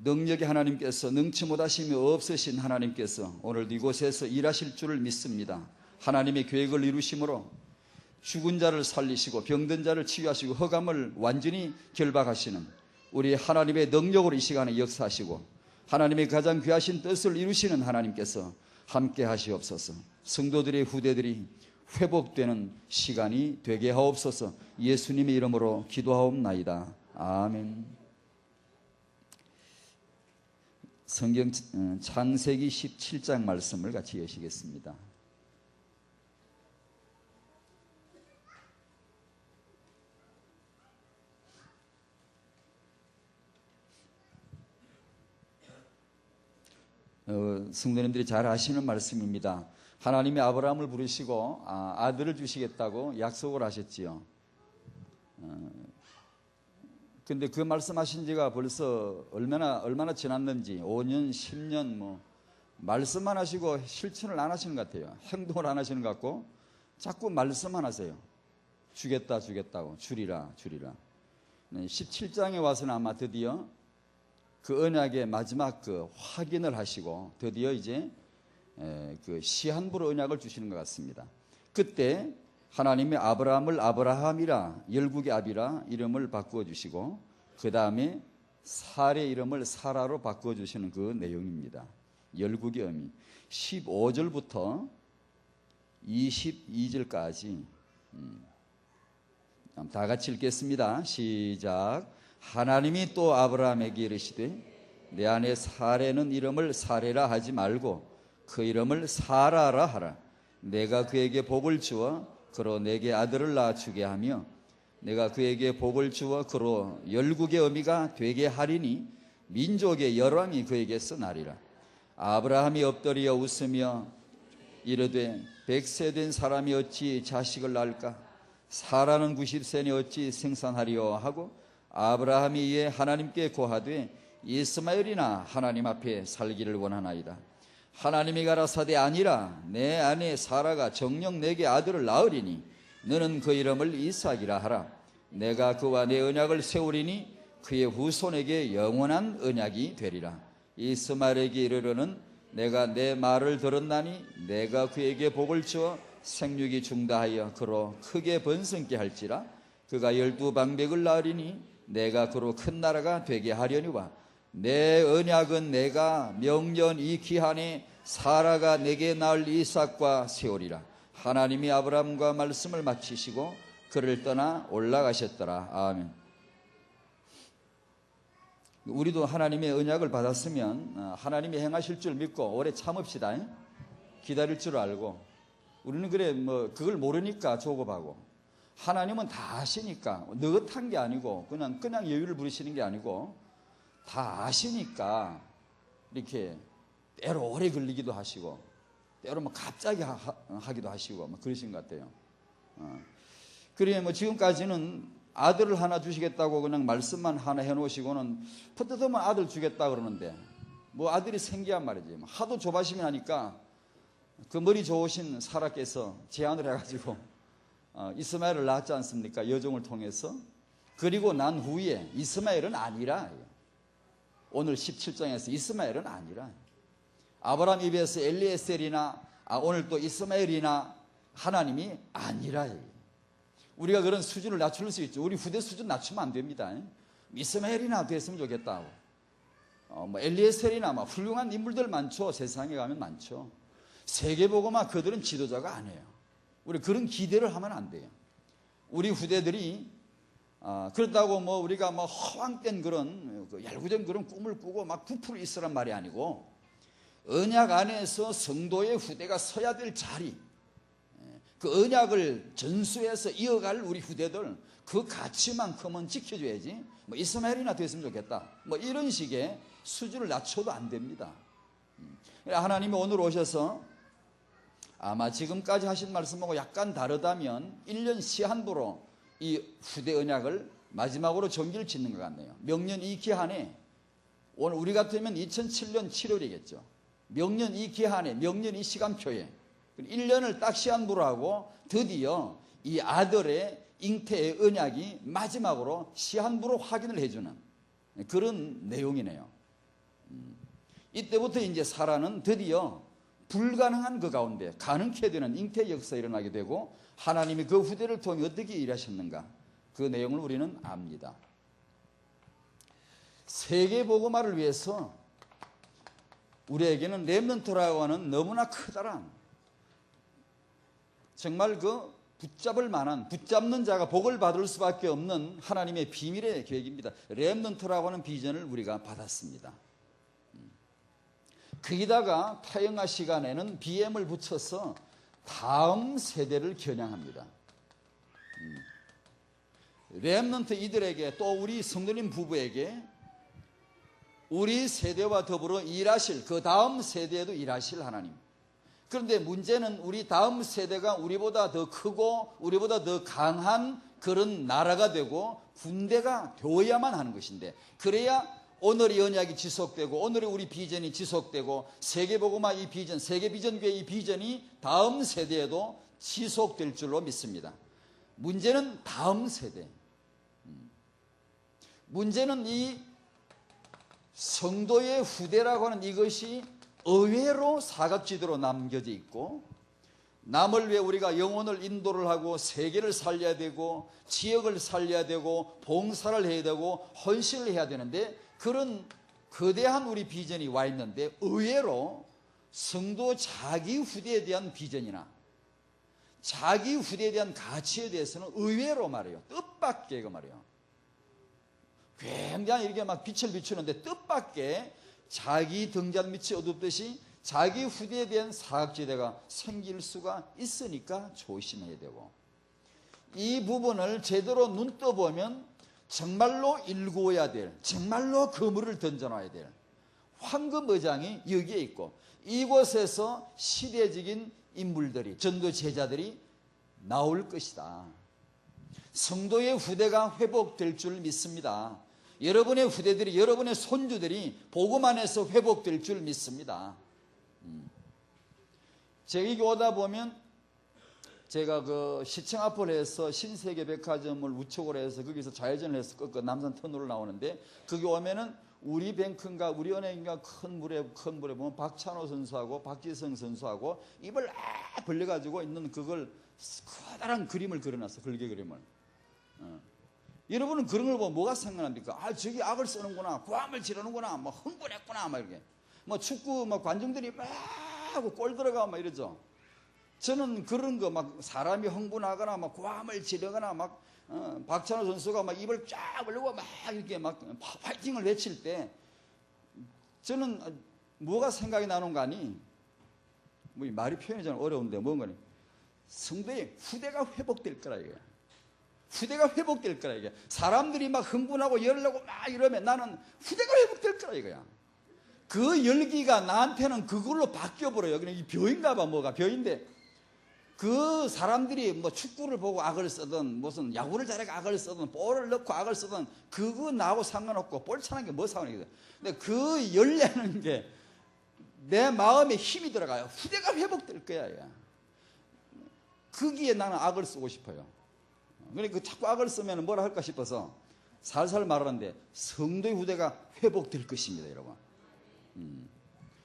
능력의 하나님께서, 능치 못하심이 없으신 하나님께서 오늘도 이곳에서 일하실 줄을 믿습니다. 하나님의 계획을 이루심으로 죽은 자를 살리시고 병든 자를 치유하시고 흑암을 완전히 결박하시는 우리 하나님의 능력으로 이 시간에 역사하시고 하나님의 가장 귀하신 뜻을 이루시는 하나님께서 함께 하시옵소서. 성도들의 후대들이 회복되는 시간이 되게 하옵소서. 예수님의 이름으로 기도하옵나이다. 아멘. 성경 창세기 17장 말씀을 같이 여시겠습니다. 성도님들이 잘 아시는 말씀입니다. 하나님이 아브라함을 부르시고 아들을 주시겠다고 약속을 하셨지요. 근데 그 말씀하신 지가 벌써 얼마나 지났는지 5년, 10년 말씀만 하시고 실천을 안 하시는 것 같아요. 행동을 안 하시는 것 같고 자꾸 말씀만 하세요. 주겠다고 주리라. 17장에 와서는 아마 드디어 그 언약의 마지막 그 확인을 하시고 드디어 이제 그 시한부로 언약을 주시는 것 같습니다. 그때 하나님이 아브라함을 아브라함이라 열국의 아비라 이름을 바꾸어 주시고 그 다음에 사라의 이름을 사라로 바꾸어 주시는 그 내용입니다. 열국의 의미 15절부터 22절까지 다 같이 읽겠습니다. 시작. 하나님이 또 아브라함에게 이르시되 내 아내 사레는 이름을 사레라 하지 말고 그 이름을 사라라 하라. 내가 그에게 복을 주어 그로 내게 아들을 낳아주게 하며 내가 그에게 복을 주어 그로 열국의 어미가 되게 하리니 민족의 열왕이 그에게서 나리라. 아브라함이 엎드려 웃으며 이르되 100세 된 사람이 어찌 자식을 낳을까? 사라는 90세니 어찌 생산하리요 하고 아브라함이 이에 하나님께 고하되 이스마엘이나 하나님 앞에 살기를 원하나이다. 하나님이 가라사대 아니라 내 아내 사라가 정녕 내게 아들을 낳으리니 너는 그 이름을 이삭이라 하라. 내가 그와 내 언약을 세우리니 그의 후손에게 영원한 언약이 되리라. 이스마엘에게 이르러는 내가 내 말을 들었나니 내가 그에게 복을 주어 생육이 중다하여 그로 크게 번성케 할지라. 그가 12방백을 낳으리니 내가 그로 큰 나라가 되게 하려니와 내 언약은 내가 명년 이 기한에 사라가 내게 낳을 이삭과 세우리라. 하나님이 아브라함과 말씀을 마치시고 그를 떠나 올라가셨더라. 아멘. 우리도 하나님의 언약을 받았으면 하나님이 행하실 줄 믿고 오래 참읍시다. 기다릴 줄 알고. 우리는 그걸 모르니까 조급하고 하나님은 다 아시니까 느긋한 게 아니고 그냥 여유를 부리시는 게 아니고 다 아시니까 이렇게 때로 오래 걸리기도 하시고 때로 갑자기 하기도 하시고 그러신 것 같아요. 그래 지금까지는 아들을 하나 주시겠다고 그냥 말씀만 하나 해놓으시고는 퍼뜩하면 아들 주겠다 그러는데 아들이 생기란 말이지. 하도 조바심이 나니까 그 머리 좋으신 사라께서 제안을 해가지고 이스마엘을 낳았지 않습니까? 여종을 통해서. 그리고 난 후에 이스마엘은 아니라 오늘 17장에서 이스마엘은 아니라 아브라함 입에서 엘리에셀이나 오늘 또 이스마엘이나 하나님이 아니라. 우리가 그런 수준을 낮출 수 있죠. 우리 후대 수준 낮추면 안 됩니다. 이스마엘이나 됐으면 좋겠다고. 엘리에셀이나 훌륭한 인물들 많죠. 세상에 가면 많죠. 세계보고만 그들은 지도자가 아니에요. 우리 그런 기대를 하면 안 돼요. 우리 후대들이 그렇다고 우리가 허황된 그런 얄궂은 그런 꿈을 꾸고 부풀어 있으란 말이 아니고 언약 안에서 성도의 후대가 서야 될 자리, 그 언약을 전수해서 이어갈 우리 후대들 그 가치만큼은 지켜줘야지. 이스마엘이나 됐으면 좋겠다. 이런 식의 수준을 낮춰도 안 됩니다. 하나님이 오늘 오셔서 아마 지금까지 하신 말씀하고 약간 다르다면 1년 시한부로 이 후대 언약을 마지막으로 종기를 짓는 것 같네요. 명년 이 기한에 오늘 우리 같으면 2007년 7월이겠죠. 명년 이 기한에 명년 이 시간표에 1년을 딱 시한부로 하고 드디어 이 아들의 잉태의 언약이 마지막으로 시한부로 확인을 해주는 그런 내용이네요. 이때부터 이제 사라는 드디어 불가능한 그 가운데 가능케 되는 잉태 역사가 일어나게 되고, 하나님이 그 후대를 통해 어떻게 일하셨는가, 그 내용을 우리는 압니다. 세계 복음화를 위해서 우리에게는 렘넌트라고 하는 너무나 커다란, 정말 그 붙잡을 만한, 붙잡는 자가 복을 받을 수밖에 없는 하나님의 비밀의 계획입니다. 렘넌트라고 하는 비전을 우리가 받았습니다. 거기다가 타영아 시간에는 BM을 붙여서 다음 세대를 겨냥합니다. 렘넌트 이들에게, 또 우리 성도님 부부에게 우리 세대와 더불어 일하실, 그 다음 세대에도 일하실 하나님. 그런데 문제는 우리 다음 세대가 우리보다 더 크고 우리보다 더 강한 그런 나라가 되고 군대가 되어야만 하는 것인데, 그래야 오늘의 언약이 지속되고 오늘의 우리 비전이 지속되고 세계복음화 이 비전, 세계비전교회 이 비전이 다음 세대에도 지속될 줄로 믿습니다. 문제는 다음 세대. 문제는 이 성도의 후대라고 하는 이것이 의외로 사각지대로 남겨져 있고, 남을 위해 우리가 영혼을 인도를 하고 세계를 살려야 되고 지역을 살려야 되고 봉사를 해야 되고 헌신을 해야 되는데, 그런 거대한 우리 비전이 와 있는데 의외로 성도 자기 후대에 대한 비전이나 자기 후대에 대한 가치에 대해서는 의외로 말이에요, 뜻밖의 그 말이에요, 굉장히 이렇게 막 빛을 비추는데 뜻밖의 자기 등잔 밑이 어둡듯이 자기 후대에 대한 사각지대가 생길 수가 있으니까 조심해야 되고, 이 부분을 제대로 눈 떠보면 정말로 일구어야 될, 정말로 그물을 던져놔야 될 황금의장이 여기에 있고, 이곳에서 시대적인 인물들이, 전도 제자들이 나올 것이다. 성도의 후대가 회복될 줄 믿습니다. 여러분의 후대들이, 여러분의 손주들이 복음 안에서 회복될 줄 믿습니다. 제가 여기 오다 보면 제가 그 시청 앞을 해서 신세계 백화점을 우측으로 해서 거기서 좌회전을 해서 그 남산 터널로 나오는데, 거기 오면은 우리 뱅크인가 우리 은행인가 큰 물에 보면 박찬호 선수하고 박지성 선수하고 입을 벌려가지고 있는 그걸 커다란 그림을 그려놨어, 글개 그림을. 여러분은 그런 걸 보면 뭐가 생각납니까? 아, 저기 악을 쓰는구나, 고함을 지르는구나, 뭐 흥분했구나, 막 이렇게. 뭐 축구 막 관중들이 막 하고 골 들어가고 막 이러죠. 저는 그런 거 막 사람이 흥분하거나 막 고함을 지르거나 막 박찬호 선수가 막 입을 쫙 벌리고 막 이렇게 막 파이팅을 외칠 때 저는 뭐가 생각이 나는가 하니, 뭐 이 말이 표현이 좀 어려운데 뭔가 성도의 후대가 회복될 거라 이거야. 후대가 회복될 거라 이거야. 사람들이 막 흥분하고 열나고 막 이러면 나는 후대가 회복될 거라 이거야. 그 열기가 나한테는 그걸로 바뀌어버려요. 그냥 이 벼인가 봐, 뭐가 벼인데, 그 사람들이 뭐 축구를 보고 악을 쓰든 무슨 야구를 잘하고 악을 쓰든 볼을 넣고 악을 쓰든 그거 나하고 상관없고, 볼 차는 게 뭐 상관이거든. 근데 그 열내는 게 내 마음에 힘이 들어가요. 후대가 회복될 거야. 거기에 나는 악을 쓰고 싶어요. 그러니까 자꾸 악을 쓰면 뭐라 할까 싶어서 살살 말하는데, 성도의 후대가 회복될 것입니다, 여러분.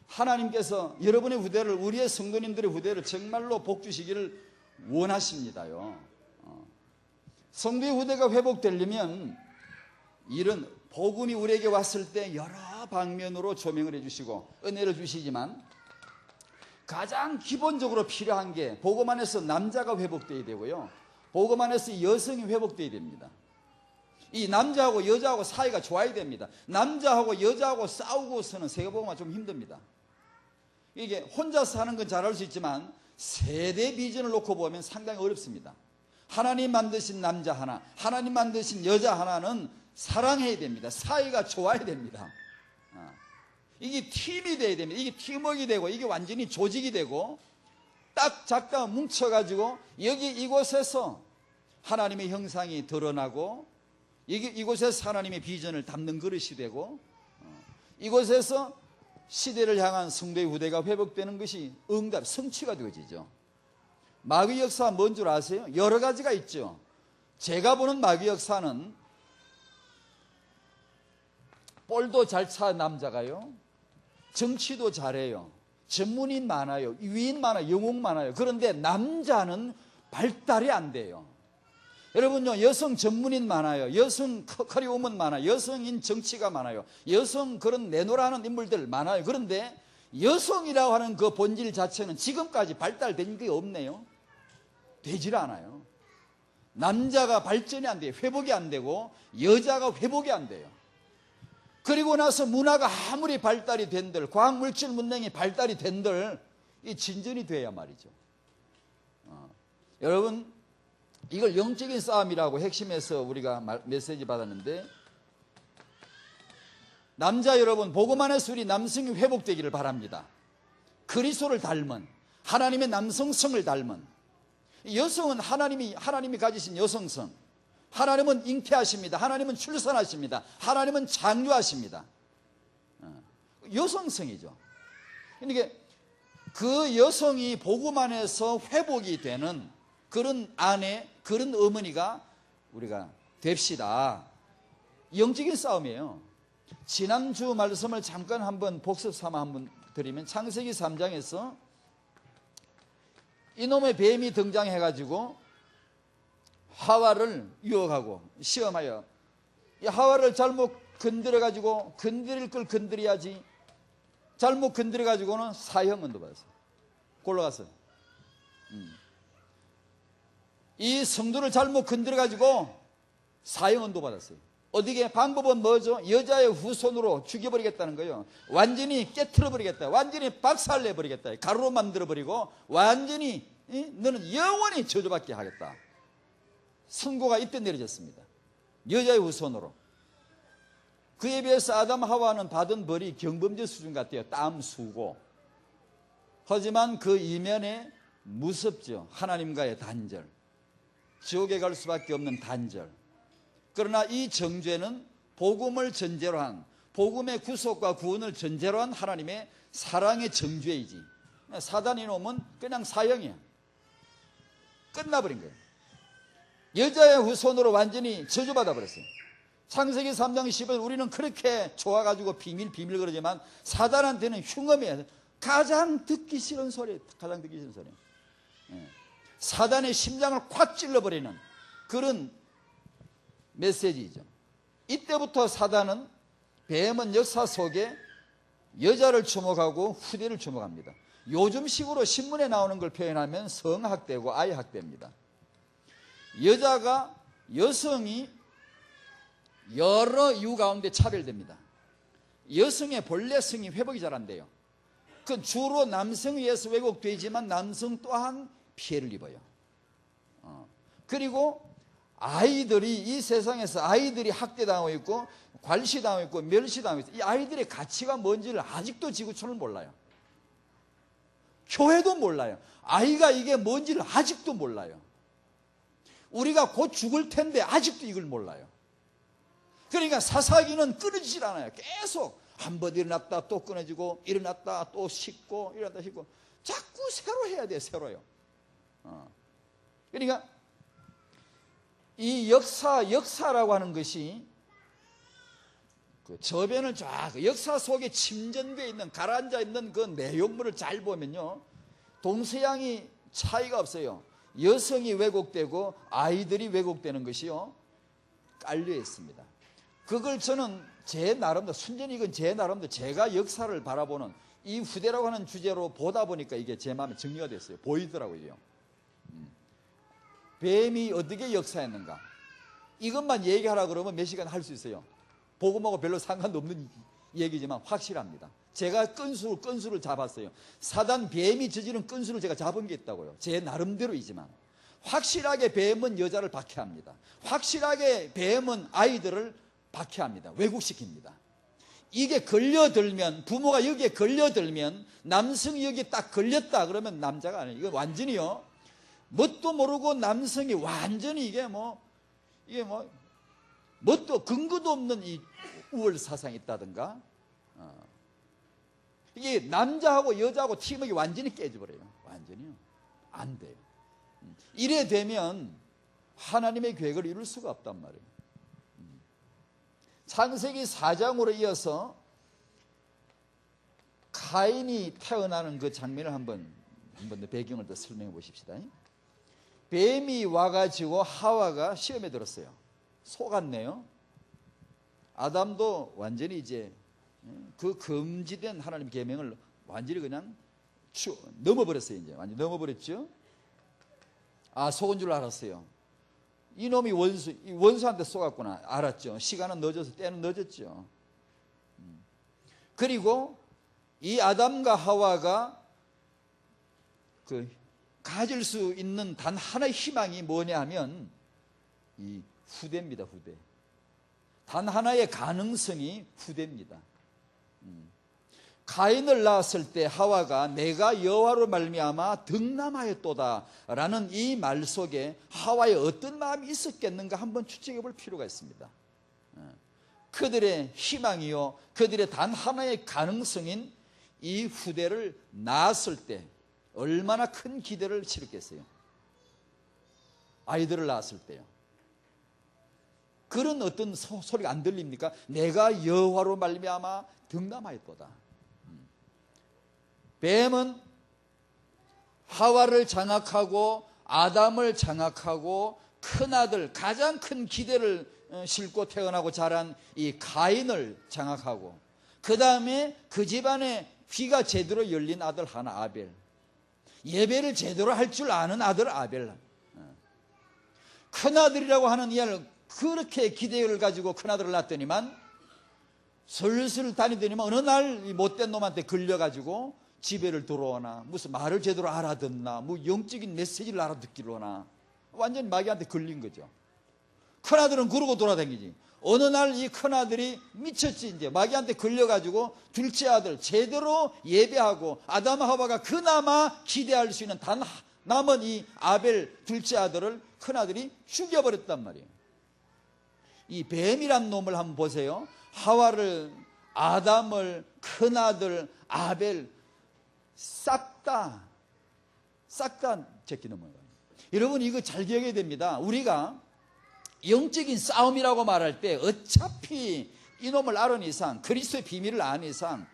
하나님께서 여러분의 후대를, 우리의 성도님들의 후대를 정말로 복 주시기를 원하십니다요. 성도의 후대가 회복되려면 이런 복음이 우리에게 왔을 때 여러 방면으로 조명을 해주시고 은혜를 주시지만, 가장 기본적으로 필요한 게 복음 안에서 남자가 회복되어야 되고요, 복음 안에서 여성이 회복되어야 됩니다. 이 남자하고 여자하고 사이가 좋아야 됩니다. 남자하고 여자하고 싸우고서는 세계복음화 좀 힘듭니다. 이게 혼자서 하는 건 잘할 수 있지만 세대 비전을 놓고 보면 상당히 어렵습니다. 하나님 만드신 남자 하나, 하나님 만드신 여자 하나는 사랑해야 됩니다. 사이가 좋아야 됩니다. 이게 팀이 돼야 됩니다. 이게 팀워크가 되고 이게 완전히 조직이 되고 딱 작가 뭉쳐가지고 여기 이곳에서 하나님의 형상이 드러나고, 이곳에서 하나님의 비전을 담는 그릇이 되고, 이곳에서 시대를 향한 성도의 후대가 회복되는 것이 응답, 성취가 되어지죠. 마귀 역사가 뭔 줄 아세요? 여러 가지가 있죠. 제가 보는 마귀 역사는 볼도 잘 차 남자가요, 정치도 잘해요. 전문인 많아요. 위인 많아요. 영웅 많아요. 그런데 남자는 발달이 안 돼요. 여러분요, 여성 전문인 많아요. 여성 커리우먼 많아요. 여성인 정치가 많아요. 여성 그런 내노라하는 인물들 많아요. 그런데 여성이라고 하는 그 본질 자체는 지금까지 발달된 게 없네요. 되질 않아요. 남자가 발전이 안 돼요. 회복이 안 되고 여자가 회복이 안 돼요. 그리고 나서 문화가 아무리 발달이 된들, 과학물질 문명이 발달이 된들 이 진전이 돼야 말이죠. 여러분, 이걸 영적인 싸움이라고 핵심에서 우리가 메시지 받았는데, 남자 여러분, 복음 안에서 우리 남성이 회복되기를 바랍니다. 그리스도를 닮은, 하나님의 남성성을 닮은, 여성은 하나님이 가지신 여성성, 하나님은 잉태하십니다. 하나님은 출산하십니다. 하나님은 창조하십니다. 여성성이죠. 그러니까 그 여성이 복음 안에서 회복이 되는 그런 아내, 그런 어머니가 우리가 됩시다. 영적인 싸움이에요. 지난주 말씀을 잠깐 한번 복습 삼아 한번 드리면, 창세기 3장에서 이놈의 뱀이 등장해가지고 하와를 유혹하고 시험하여, 이 하와를 잘못 건드려가지고, 건드릴 걸 건드려야지, 잘못 건드려가지고는 사형언도 받았어요. 골라갔어요. 이 성도를 잘못 건드려가지고 사형언도 받았어요. 어떻게? 방법은 뭐죠? 여자의 후손으로 죽여버리겠다는 거예요. 완전히 깨트려버리겠다. 완전히 박살내버리겠다. 가루로 만들어버리고 완전히 너는 영원히 저주받게 하겠다. 선고가 이때 내려졌습니다. 여자의 후손으로. 그에 비해서 아담 하와는 받은 벌이 경범죄 수준 같아요. 땀 수고. 하지만 그 이면에 무섭죠. 하나님과의 단절. 지옥에 갈 수밖에 없는 단절. 그러나 이 정죄는 복음을 전제로 한, 복음의 구속과 구원을 전제로 한 하나님의 사랑의 정죄이지, 사단 이놈은 그냥 사형이야. 끝나버린 거예요. 여자의 후손으로 완전히 저주받아 버렸어요. 창세기 3장 10을 우리는 그렇게 좋아가지고 비밀 그러지만 사단한테는 흉엄이에요. 가장 듣기 싫은 소리, 가장 듣기 싫은 소리. 사단의 심장을 콱 찔러버리는 그런 메시지죠. 이때부터 사단은, 뱀은 역사 속에 여자를 주목하고 후대를 주목합니다. 요즘식으로 신문에 나오는 걸 표현하면 성학대고 아이학대입니다. 여성이 여러 이유 가운데 차별됩니다. 여성의 본래 성이 회복이 잘 안 돼요. 그 주로 남성에 의해서 왜곡되지만 남성 또한 피해를 입어요. 그리고 아이들이, 이 세상에서 아이들이 학대당하고 있고 괄시당하고 있고 멸시당하고 있어요. 이 아이들의 가치가 뭔지를 아직도 지구촌은 몰라요. 교회도 몰라요. 아이가 이게 뭔지를 아직도 몰라요. 우리가 곧 죽을 텐데 아직도 이걸 몰라요. 그러니까 사사기는 끊어지질 않아요. 계속 한 번 일어났다 또 끊어지고, 일어났다 또 씻고, 일어났다 씻고, 자꾸 새로 해야 돼요. 새로요. 그러니까 이 역사라고 하는 것이 그 저변을 쫙, 역사 속에 침전되어 있는, 가라앉아 있는 그 내용물을 잘 보면요, 동서양이 차이가 없어요. 여성이 왜곡되고 아이들이 왜곡되는 것이요, 깔려 있습니다. 그걸 저는 제 나름대로, 순전히 이건 제 나름대로 제가 역사를 바라보는 이 후대라고 하는 주제로 보다 보니까 이게 제 마음에 정리가 됐어요. 보이더라고요. 뱀이 어떻게 역사했는가, 이것만 얘기하라 그러면 몇 시간 할 수 있어요. 복음하고 별로 상관없는 얘기지만 확실합니다. 제가 건수를 잡았어요. 사단 뱀이 저지른 건수를 제가 잡은 게 있다고요. 제 나름대로이지만 확실하게 뱀은 여자를 박해합니다. 확실하게 뱀은 아이들을 박해합니다. 왜곡시킵니다. 이게 걸려들면, 부모가 여기에 걸려들면, 남성이 여기에 딱 걸렸다 그러면 남자가 아니에요. 이거 완전히요, 뭣도 모르고 남성이 완전히 이게 뭣도 근거도 없는 이 우월 사상이 있다든가, 이게 남자하고 여자하고 팀워크가 완전히 깨져버려요. 완전히요. 안 돼요. 이래 되면 하나님의 계획을 이룰 수가 없단 말이에요. 창세기 4장으로 이어서 가인이 태어나는 그 장면을 한번 더 배경을 더 설명해 보십시다. 뱀이 와가지고 하와가 시험에 들었어요. 속았네요. 아담도 완전히 이제 그 금지된 하나님 계명을 완전히 그냥 넘어버렸어요. 이제 완전히 넘어버렸죠. 아, 속은 줄 알았어요. 이놈이 원수한테 속았구나 알았죠. 시간은 늦어서 때는 늦었죠. 그리고 이 아담과 하와가 그 가질 수 있는 단 하나의 희망이 뭐냐 하면 이 후대입니다. 후대. 단 하나의 가능성이 후대입니다. 가인을 낳았을 때 하와가 내가 여호와로 말미암아 득남하였도다 라는 이 말 속에 하와의 어떤 마음이 있었겠는가 한번 추측해 볼 필요가 있습니다. 그들의 희망이요 그들의 단 하나의 가능성인 이 후대를 낳았을 때 얼마나 큰 기대를 치렀겠어요. 아이들을 낳았을 때요. 그런 어떤 소리가 안 들립니까? 내가 여호와로 말미암아 득남하였도다. 뱀은 하와를 장악하고 아담을 장악하고 큰아들 가장 큰 기대를 싣고 태어나고 자란 이 가인을 장악하고 그 다음에 그 집안에 귀가 제대로 열린 아들 하나 아벨, 예배를 제대로 할 줄 아는 아들 아벨, 큰아들이라고 하는 이를 그렇게 기대를 가지고 큰아들을 낳았더니만 슬슬 다니더니만 어느 날 못된 놈한테 걸려가지고 집에를 들어오나 무슨 말을 제대로 알아듣나 뭐 영적인 메시지를 알아듣기로 하나 완전히 마귀한테 걸린 거죠. 큰아들은 그러고 돌아다니지. 어느 날 이 큰아들이 미쳤지. 이제 마귀한테 걸려가지고 둘째 아들 제대로 예배하고 아담 하와가 그나마 기대할 수 있는 단 남은 이 아벨 둘째 아들을 큰아들이 죽여버렸단 말이에요. 이 뱀이란 놈을 한번 보세요. 하와를, 아담을, 큰아들, 아벨 싹 다 제끼는 거예요. 여러분 이거 잘 기억해야 됩니다. 우리가 영적인 싸움이라고 말할 때 어차피 이놈을 아는 이상, 그리스도의 비밀을 아는 이상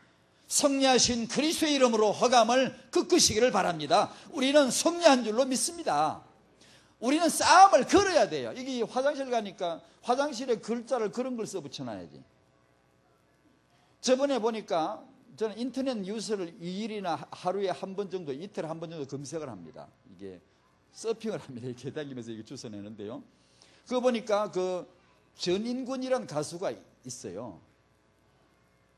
성리하신 그리스도의 이름으로 허감을 꺾으시기를 바랍니다. 우리는 성리한 줄로 믿습니다. 우리는 싸움을 걸어야 돼요. 이게 화장실 가니까 화장실에 글자를 그런 걸 써붙여놔야지. 저번에 보니까 저는 인터넷 뉴스를 2일이나 하루에 한 번 정도, 이틀에 한 번 정도 검색을 합니다. 이게 서핑을 합니다. 이렇게 다니면서 이게 주워 내는데요. 그거 보니까 그 전인권이라는 가수가 있어요.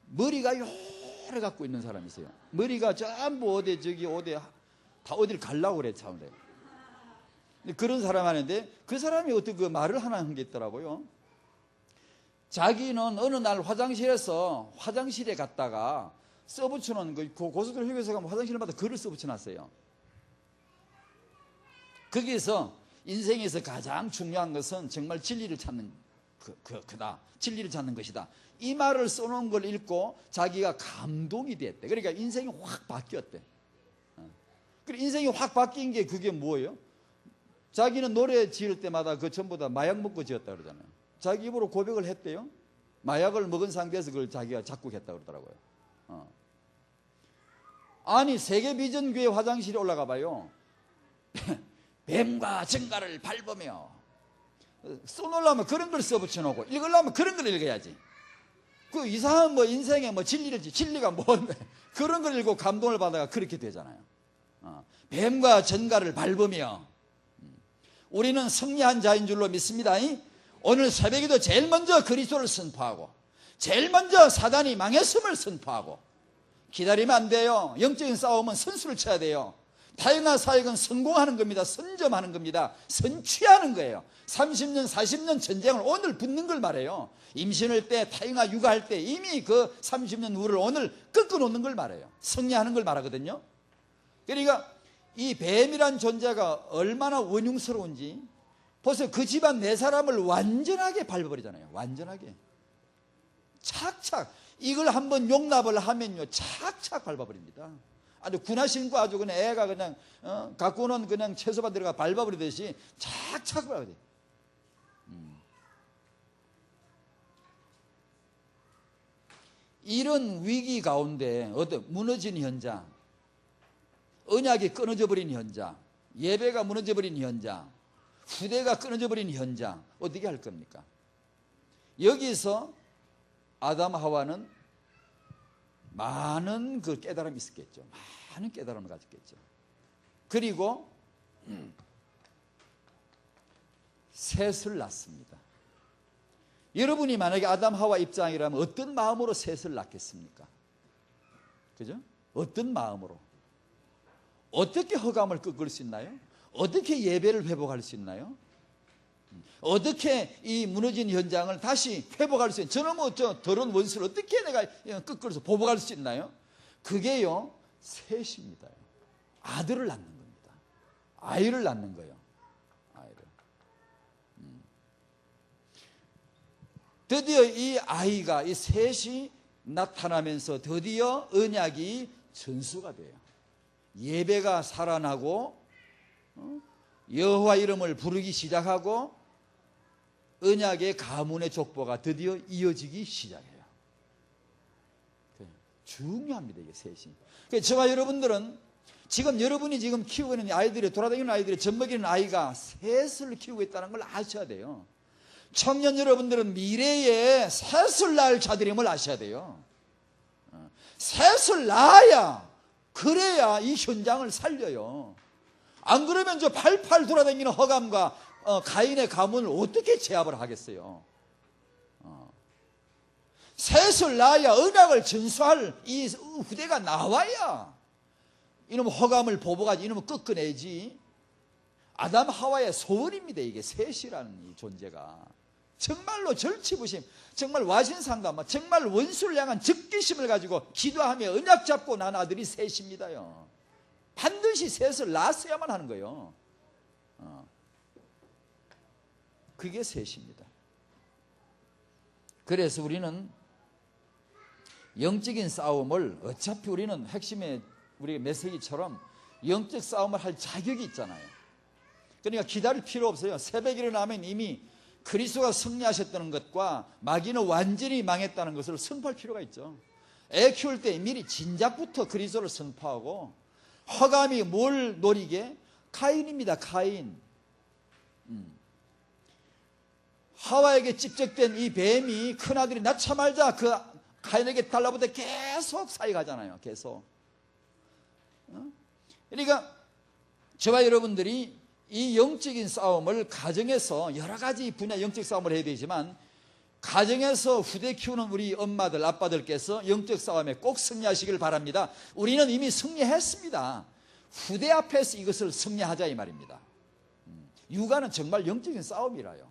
머리가 요래 갖고 있는 사람이 있어요. 머리가 전부 어디 다 어디를 가려고 그래 차원에. 그런 사람 하는데 그 사람이 어떤 그 말을 하나 한 게 있더라고요. 자기는 어느 날 화장실에 갔다가 써붙여놓은 그 고속도로 휴게소 가면 화장실마다 글을 써붙여놨어요. 거기에서 인생에서 가장 중요한 것은 정말 진리를 찾는 그다. 진리를 찾는 것이다. 이 말을 써놓은 걸 읽고 자기가 감동이 됐대. 그러니까 인생이 확 바뀌었대. 그리고 인생이 확 바뀐 게 그게 뭐예요? 자기는 노래 지을 때마다 그 전부 다 마약 먹고 지었다 그러잖아요. 자기 입으로 고백을 했대요. 마약을 먹은 상태에서 그걸 자기가 작곡했다 그러더라고요. 아니 세계비전교회 화장실에 올라가 봐요. 뱀과 정갈을 밟으며 써놓으려면 그런 걸 써붙여놓고 읽으려면 그런 걸 읽어야지. 그 이상한 뭐 인생에 뭐 진리가 뭔데 그런 걸 읽고 감동을 받아가 그렇게 되잖아요. 뱀과 전갈을 밟으며 우리는 승리한 자인 줄로 믿습니다. 오늘 새벽에도 제일 먼저 그리스도를 선포하고 제일 먼저 사단이 망했음을 선포하고 기다리면 안 돼요. 영적인 싸움은 선수를 쳐야 돼요. 타협나 사역은 성공하는 겁니다. 선점하는 겁니다. 선취하는 거예요. 30년 40년 전쟁을 오늘 붙는 걸 말해요. 임신할 때 타협나 육아할 때 이미 그 30년 후를 오늘 꺾어놓는 걸 말해요. 승리하는 걸 말하거든요. 그러니까 이 뱀이란 존재가 얼마나 원흉스러운지 보세요. 그 집안 네 사람을 완전하게 밟아버리잖아요. 완전하게 착착 이걸 한번 용납을 하면요 착착 밟아버립니다. 아주 군화신고 아주 그냥 애가 그냥 갖고 오는 그냥 채소밭 들어가 밟아버리듯이 착착 밟아버려요. 이런 위기 가운데 무너진 현장, 언약이 끊어져 버린 현장, 예배가 무너져 버린 현장, 후대가 끊어져 버린 현장, 어떻게 할 겁니까? 여기서 아담 하와는 많은 그 깨달음이 있었겠죠. 많은 깨달음을 가졌겠죠. 그리고 셋을 낳습니다. 여러분이 만약에 아담 하와 입장이라면 어떤 마음으로 셋을 낳겠습니까? 그죠? 어떤 마음으로? 어떻게 허감을 꺾을 수 있나요? 어떻게 예배를 회복할 수 있나요? 어떻게 이 무너진 현장을 다시 회복할 수 있나요? 저놈의 더러운 원수를 어떻게 내가 꺾어서 보복할 수 있나요? 그게요, 셋입니다. 아들을 낳는 겁니다. 아이를 낳는 거예요. 아이를. 드디어 이 아이가, 이 셋이 나타나면서 드디어 언약이 전수가 돼요. 예배가 살아나고 여호와 이름을 부르기 시작하고 언약의 가문의 족보가 드디어 이어지기 시작해요. 중요합니다, 이게 셋이. 그래서 저와 여러분들은 지금 여러분이 지금 키우고 있는 아이들이, 돌아다니는 아이들이, 젖먹이는 아이가 셋을 키우고 있다는 걸 아셔야 돼요. 청년 여러분들은 미래에 셋을 낳을 자들임을 아셔야 돼요. 셋을 낳아야, 그래야 이 현장을 살려요. 안 그러면 저 팔팔 돌아다니는 허감과 가인의 가문을 어떻게 제압을 하겠어요? 셋을 낳아야 언약을 전수할 이 후대가 나와야 이놈 허감을 보복하지, 이놈을 꺾어내지. 아담 하와의 소원입니다, 이게 셋이라는 이 존재가. 정말로 절치부심, 정말 와신상담, 정말 원수를 향한 적개심을 가지고 기도하며 언약 잡고 난 아들이 셋입니다요. 반드시 셋을 낳았어야만 하는 거예요. 그게 셋입니다. 그래서 우리는 영적인 싸움을, 어차피 우리는 핵심의 우리 메시지처럼 영적 싸움을 할 자격이 있잖아요. 그러니까 기다릴 필요 없어요. 새벽에 일어나면 이미 그리스도가 승리하셨다는 것과 마귀는 완전히 망했다는 것을 선포할 필요가 있죠. 애 키울 때 미리 진작부터 그리스도를 선포하고, 허감이 뭘 노리게? 가인입니다. 가인. 하와에게 집적된 이 뱀이 큰아들이 낳자마자 그 가인에게 달라붙어 계속 사이가잖아요. 계속. 그러니까 저와 여러분들이 이 영적인 싸움을 가정에서, 여러 가지 분야 영적 싸움을 해야 되지만, 가정에서 후대 키우는 우리 엄마들, 아빠들께서 영적 싸움에 꼭 승리하시길 바랍니다. 우리는 이미 승리했습니다. 후대 앞에서 이것을 승리하자 이 말입니다. 육아는 정말 영적인 싸움이라요.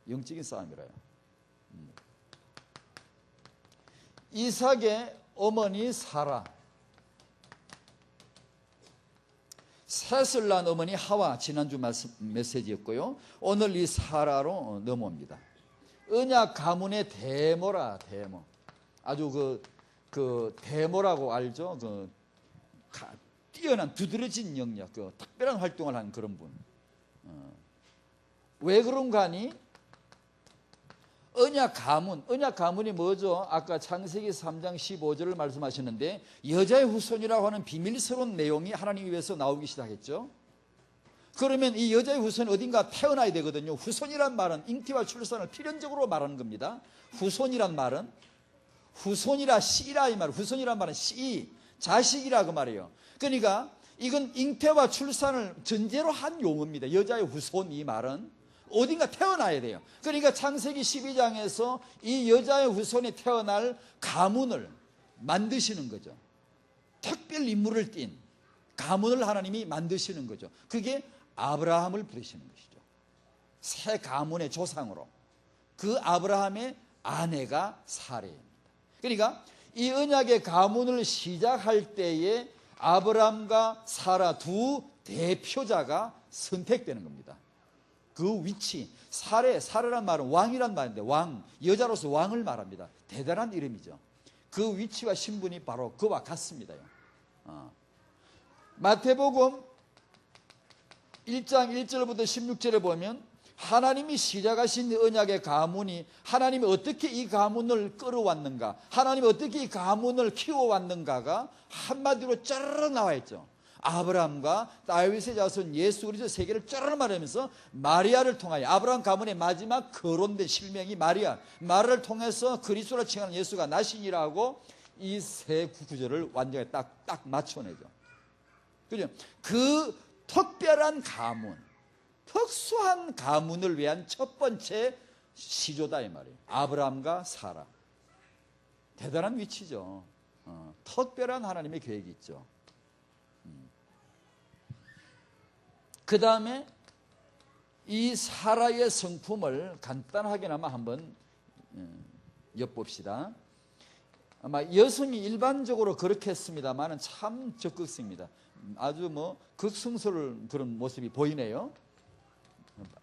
영적인 싸움이라요. 이삭의 어머니 사라, 셋을 낳은 어머니 하와, 지난주 메시지였고요. 오늘 이 사라로 넘어옵니다. 언약 가문의 대모라, 대모. 아주 그 대모라고 알죠? 뛰어난 두드러진 영역, 특별한 활동을 하는 그런 분. 왜 그런가 하니? 언약 가문이 뭐죠? 아까 창세기 3장 15절을 말씀하셨는데, 여자의 후손이라고 하는 비밀스러운 내용이 하나님 위해서 나오기 시작했죠. 그러면 이 여자의 후손이 어딘가 태어나야 되거든요. 후손이란 말은 잉태와 출산을 필연적으로 말하는 겁니다. 후손이란 말은, 후손이라 씨라 이 말, 후손이란 말은 씨, 자식이라 그 말이에요. 그러니까 이건 잉태와 출산을 전제로 한 용어입니다. 여자의 후손, 이 말은 어딘가 태어나야 돼요. 그러니까 창세기 12장에서 이 여자의 후손이 태어날 가문을 만드시는 거죠. 특별 인물을 띈 가문을 하나님이 만드시는 거죠. 그게 아브라함을 부르시는 것이죠. 새 가문의 조상으로. 그 아브라함의 아내가 사레입니다. 그러니까 이 언약의 가문을 시작할 때에 아브라함과 사라 두 대표자가 선택되는 겁니다. 그 위치, 사라란 말은 왕이란 말인데, 왕, 여자로서 왕을 말합니다. 대단한 이름이죠. 그 위치와 신분이 바로 그와 같습니다. 마태복음 1장 1절부터 16절에 보면 하나님이 시작하신 언약의 가문이 하나님이 어떻게 이 가문을 끌어왔는가, 하나님이 어떻게 이 가문을 키워왔는가가 한마디로 쩌르르 나와 있죠. 아브라함과 다윗의 자손 예수 그리스도 세계를 쩌르르 말하면서 마리아를 통하여 아브라함 가문의 마지막 거론된 실명이 마리아를 통해서 그리스도라 칭하는 예수가 나시니라고 이 세 구절을 완전히 딱 맞춰내죠. 그죠? 그 특별한 가문, 특수한 가문을 위한 첫 번째 시조다 이 말이에요. 아브라함과 사라. 대단한 위치죠. 특별한 하나님의 계획이 있죠. 그 다음에 이 사라의 성품을 간단하게나마 한번 엿봅시다. 아마 여성이 일반적으로 그렇게 했습니다만은 참 적극적입니다. 아주 극성스러운 그런 모습이 보이네요.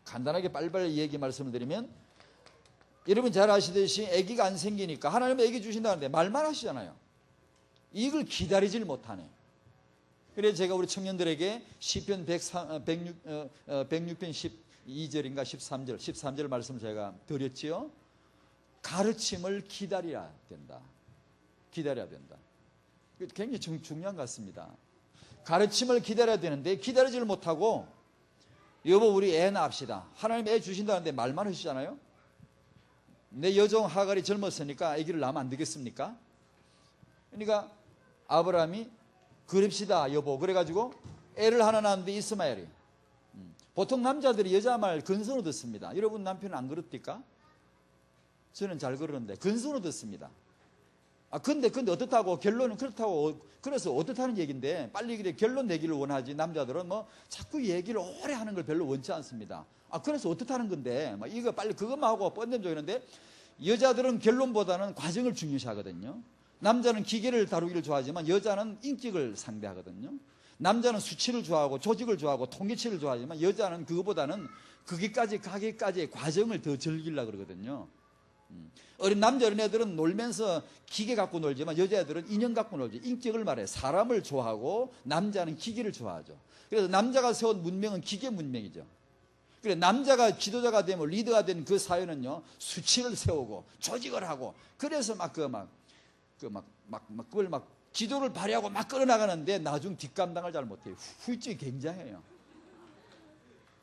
간단하게 빨리빨리 얘기 말씀을 드리면, 여러분 잘 아시듯이 아기가 안 생기니까 하나님은 아기 주신다는데 말만 하시잖아요. 이걸 기다리질 못하네. 그래서 제가 우리 청년들에게 시편 106편 12절인가 13절 말씀을 제가 드렸지요. 가르침을 기다려야 된다. 기다려야 된다. 굉장히 중요한 것 같습니다. 가르침을 기다려야 되는데 기다리질 못하고, 여보 우리 애 낳읍시다. 하나님 애 주신다는데 말만 하시잖아요. 내 여종 하갈이 젊었으니까 아기를 낳으면 안 되겠습니까? 그러니까 아브라함이 그럽시다 여보, 그래가지고 애를 하나 낳았는데 이스마엘이. 보통 남자들이 여자 말 근손으로 듣습니다. 여러분 남편은 안 그렇습니까? 저는 잘 그러는데 근손으로 듣습니다. 근데 어떻다고, 결론은 그렇다고, 그래서 어떻다는 얘기인데 빨리 그래 결론 내기를 원하지. 남자들은 자꾸 얘기를 오래 하는 걸 별로 원치 않습니다. 그래서 어떻다는 건데 이거 빨리 그것만 하고 뻔된 적이는데, 여자들은 결론보다는 과정을 중요시 하거든요. 남자는 기계를 다루기를 좋아하지만 여자는 인격을 상대하거든요. 남자는 수치를 좋아하고 조직을 좋아하고 통계치를 좋아하지만 여자는 그거보다는 거기까지 가기까지의 과정을 더 즐기려고 그러거든요. 남자 어린애들은 놀면서 기계 갖고 놀지만 여자애들은 인형 갖고 놀죠. 인격을 말해. 사람을 좋아하고 남자는 기계를 좋아하죠. 그래서 남자가 세운 문명은 기계 문명이죠. 그래 남자가 지도자가 되면 리더가 된 그 사회는요, 수치를 세우고 조직을 하고, 그래서 그걸 지도를 발휘하고 막 끌어나가는데 나중 뒷감당을 잘 못해요. 후유증이 굉장해요.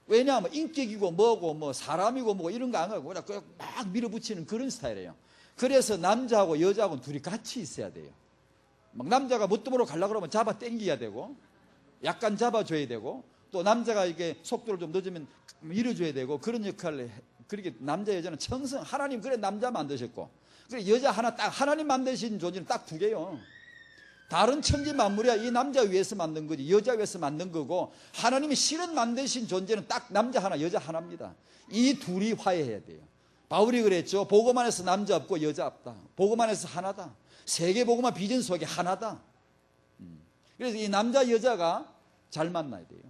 왜냐하면 인격이고 뭐고 사람이고 뭐고 이런 거 안 하고 막 밀어붙이는 그런 스타일이에요. 그래서 남자하고 여자하고는 둘이 같이 있어야 돼요. 남자가 멋도모로 가려고 그러면 잡아 당겨야 되고, 약간 잡아줘야 되고, 또 남자가 이게 속도를 좀 늦으면 밀어줘야 되고, 그런 역할을 해. 그렇게 남자 여자는 청성, 하나님 그래 남자 만드셨고, 그래 여자 하나 딱 하나님 만드신 존재는 딱 두 개요. 다른 천지 만물이야 이 남자 위해서 만든 거지 여자 위해서 만든 거고, 하나님이 실은 만드신 존재는 딱 남자 하나 여자 하나입니다. 이 둘이 화해해야 돼요. 바울이 그랬죠. 복음 안에서 남자 없고 여자 없다. 복음 안에서 하나다. 세계 복음화 비전 속에 하나다. 그래서 이 남자 여자가 잘 만나야 돼요.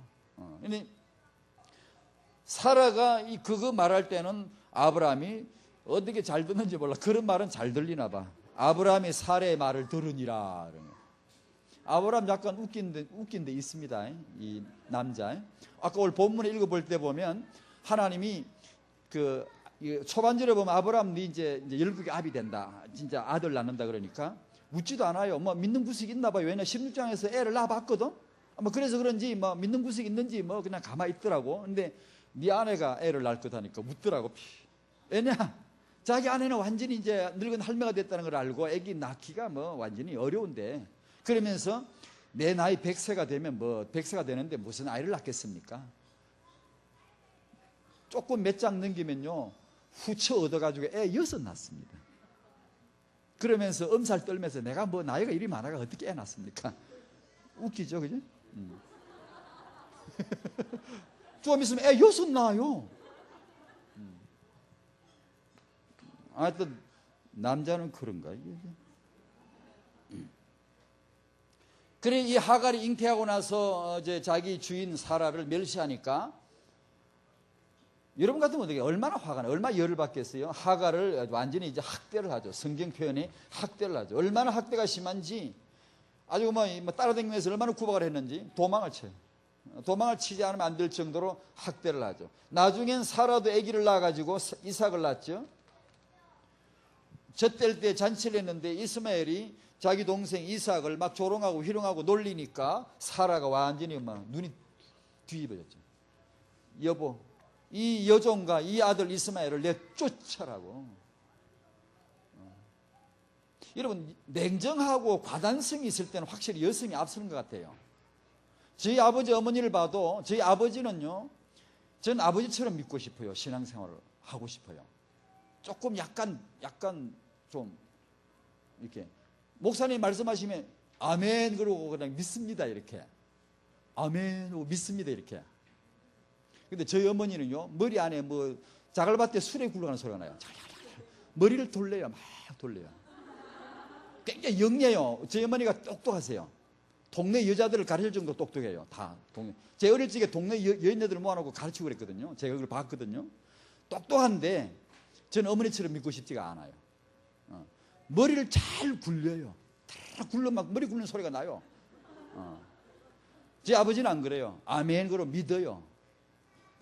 사라가 그거 말할 때는 아브라함이 어떻게 잘 듣는지 몰라. 그런 말은 잘 들리나 봐. 아브라함이 사라의 말을 들으니라. 아브라함 약간 웃긴 데 있습니다. 이 남자. 아까 오늘 본문에 읽어볼 때 보면 하나님이 초반절에 보면 아브라함 네 이제 열국의 압이 된다. 진짜 아들 낳는다 그러니까 묻지도 않아요. 믿는 구석이 있나 봐요. 왜냐 16장에서 애를 낳아봤거든. 그래서 그런지 믿는 구석이 있는지 그냥 가만히 있더라고. 근데 네 아내가 애를 낳을 거다니까 묻더라고. 왜냐 자기 아내는 완전히 이제 늙은 할매가 됐다는 걸 알고 애기 낳기가 완전히 어려운데, 그러면서 내 나이 100세가 되면 100세가 되는데 무슨 아이를 낳겠습니까? 조금 몇 장 넘기면요 후처 얻어가지고 애 6 낳습니다. 그러면서 엄살 떨면서 내가 나이가 이리 많아가 어떻게 애 낳습니까? 웃기죠, 그죠? 좀 있으면 애 6 낳아요. 하여튼 남자는 그런가 이게. 그래 이 하갈이 잉태하고 나서 이제 자기 주인 사라를 멸시하니까 여러분 같으면 어떻게 얼마나 화가 나요? 얼마나 열을 받겠어요? 하갈을 완전히 이제 학대를 하죠. 성경 표현이 학대를 하죠. 얼마나 학대가 심한지 아주 따라다니면서 얼마나 구박을 했는지 도망을 쳐요. 도망을 치지 않으면 안 될 정도로 학대를 하죠. 나중엔 사라도 아기를 낳아가지고 이삭을 낳았죠. 젖될 때 잔치를 했는데 이스마엘이 자기 동생 이삭을 막 조롱하고 희롱하고 놀리니까 사라가 완전히 막 눈이 뒤집어졌죠. 여보, 이 여종과 이 아들 이스마엘을 내쫓아라고. 여러분, 냉정하고 과단성이 있을 때는 확실히 여성이 앞서는 것 같아요. 저희 아버지 어머니를 봐도 저희 아버지는요, 전 아버지처럼 믿고 싶어요. 신앙생활을 하고 싶어요. 조금 약간 좀 이렇게 목사님 말씀하시면 아멘 그러고 그냥 믿습니다 이렇게. 아멘 하고 믿습니다 이렇게. 근데 저희 어머니는요, 머리 안에 뭐 자갈밭에 수레 굴러가는 소리가 나요. 머리를 돌려요. 막 돌려요. 굉장히 영리해요. 저희 어머니가 똑똑하세요. 동네 여자들을 가르칠 정도 똑똑해요. 다 동네. 제 어릴 적에 동네 여인네들을 모아놓고 가르치고 그랬거든요. 제가 그걸 봤거든요. 똑똑한데 저는 어머니처럼 믿고 싶지가 않아요. 머리를 잘 굴려요. 다 굴러 막 머리 굴리는 소리가 나요. 제 아버지는 안 그래요. 아멘 그러고 믿어요.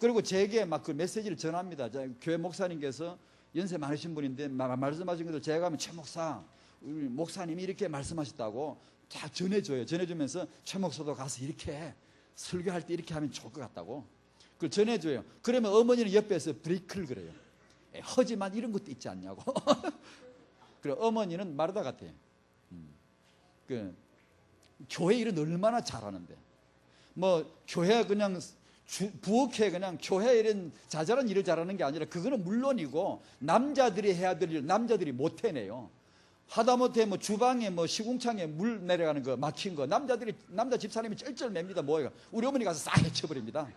그리고 제게 막 그 메시지를 전합니다. 교회 목사님께서 연세 많으신 분인데 말씀하신 것을 제가 가면 최 목사, 우리 목사님이 이렇게 말씀하셨다고 다 전해줘요. 전해주면서 최 목사도 가서 이렇게 설교할 때 이렇게 하면 좋을 것 같다고 그걸 전해줘요. 그러면 어머니는 옆에서 브레이크를 걸어요. 하지만 이런 것도 있지 않냐고. 그래 어머니는 마르다 같아요. 교회 일은 얼마나 잘하는데 뭐 교회 그냥 부엌에 그냥 교회 이런 자잘한 일을 잘하는 게 아니라 그거는 물론이고 남자들이 해야 될 일 남자들이 못 해내요. 하다못해 뭐 주방에 뭐 시궁창에 물 내려가는 거 막힌 거 남자 집사님이 쩔쩔맵니다. 뭐예요? 우리 어머니 가서 싹 해쳐버립니다.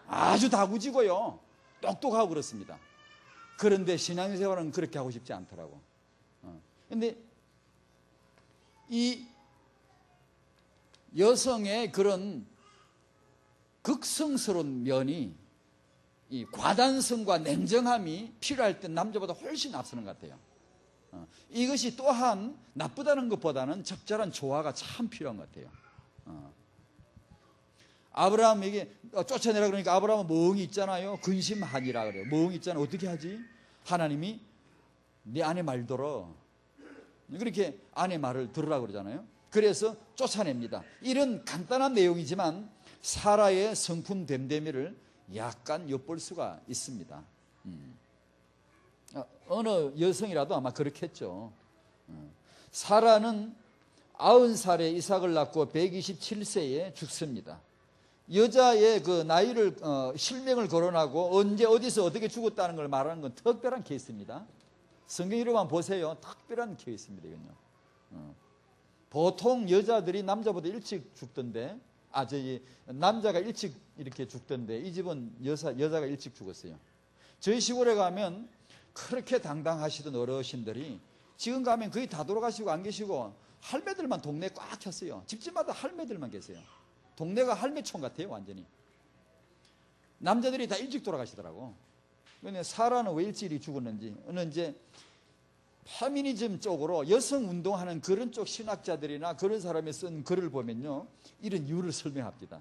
아주 다구지고요. 똑똑하고 그렇습니다. 그런데 신앙생활은 그렇게 하고 싶지 않더라고. 그런데 이 여성의 그런 극성스러운 면이 이 과단성과 냉정함이 필요할 때 남자보다 훨씬 앞서는 것 같아요. 이것이 또한 나쁘다는 것보다는 적절한 조화가 참 필요한 것 같아요. 아브라함에게 쫓아내라 그러니까 아브라함은 멍이 있잖아요. 근심하니라 그래요. 멍이 있잖아요. 어떻게 하지? 하나님이 네 아내 말 들어. 그렇게 아내 말을 들으라고 그러잖아요. 그래서 쫓아냅니다. 이런 간단한 내용이지만 사라의 성품 됨됨이를 약간 엿볼 수가 있습니다. 어느 여성이라도 아마 그렇겠죠. 사라는 90살에 이삭을 낳고 127세에 죽습니다. 여자의 그 나이를 실명을 거론하고 언제 어디서 어떻게 죽었다는 걸 말하는 건 특별한 케이스입니다. 성경 이름만 보세요. 특별한 케이스입니다. 이건요. 보통 여자들이 남자보다 일찍 죽던데 남자가 일찍 이렇게 죽던데 이 집은 여자가 일찍 죽었어요. 저희 시골에 가면 그렇게 당당하시던 어르신들이 지금 가면 거의 다 돌아가시고 안 계시고 할매들만 동네에 꽉 찼어요. 집집마다 할매들만 계세요. 동네가 할매촌 같아요. 완전히. 남자들이 다 일찍 돌아가시더라고. 그런데 사라는 왜 일찍 죽었는지 이제 페미니즘 쪽으로 여성 운동하는 그런 쪽 신학자들이나 그런 사람이 쓴 글을 보면요, 이런 이유를 설명합니다.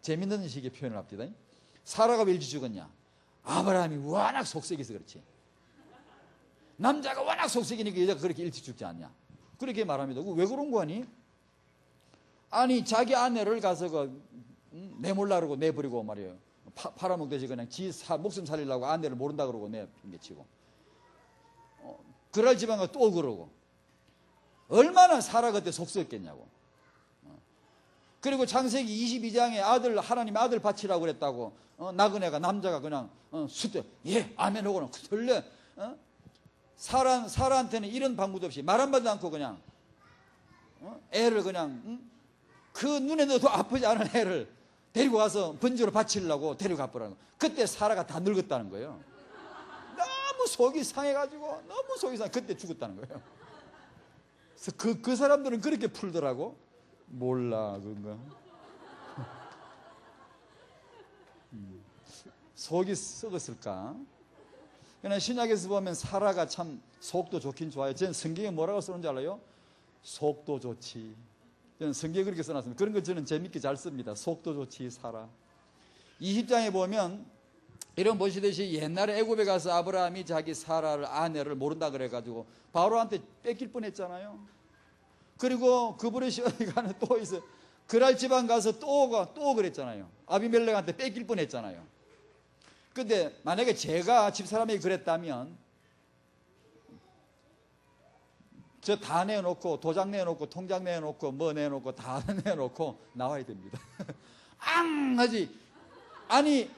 재밌는 식의 표현을 합니다. 사라가 왜 일찍 죽었냐? 아브라함이 워낙 속색이서 그렇지. 남자가 워낙 속색이니까 여자가 그렇게 일찍 죽지 않냐? 그렇게 말합니다. 왜 그런 거 아니? 아니 자기 아내를 가서 내몰라 그러고 내버리고 말이에요. 팔아먹듯이 그냥 목숨 살리려고 아내를 모른다 그러고 내팽개치고. 그럴 집안가 또 그러고. 얼마나 사라 그때 속쓰였겠냐고. 그리고 창세기 22장에 하나님 아들 바치라고 그랬다고. 나그네가 남자가 그냥 수대 예 아멘 하고는 설레. 사라한테는 이런 방구도 없이 말 한마디도 않고 그냥 애를 그냥 그 눈에 넣어도 아프지 않은 애를 데리고 가서 번제로 바치려고 데려가 버라는 거예요. 그때 사라가 다 늙었다는 거예요. 너무 속이 상해가지고 너무 속이 상해 그때 죽었다는 거예요. 그래서 그 사람들은 그렇게 풀더라고. 몰라 그런가. 속이 썩었을까. 그러나 신약에서 보면 사라가 참 속도 좋긴 좋아요. 저는 성경에 뭐라고 쓰는지 알아요? 속도 좋지. 저는 성경에 그렇게 써놨습니다. 그런 거 저는 재밌게 잘 씁니다. 속도 좋지 사라. 20장에 보면 이런 보시듯이 옛날에 애굽에 가서 아브라함이 자기 사라를 아내를 모른다 그래가지고 바로한테 뺏길 뻔했잖아요. 그리고 그분의 시간에 또 있어 그랄 지방 가서 또 그랬잖아요. 아비멜렉한테 뺏길 뻔했잖아요. 근데 만약에 제가 집사람이 그랬다면 저 다 내놓고 도장 내놓고 통장 내놓고 뭐 내놓고 다 내놓고 나와야 됩니다. 앙 하지. 아니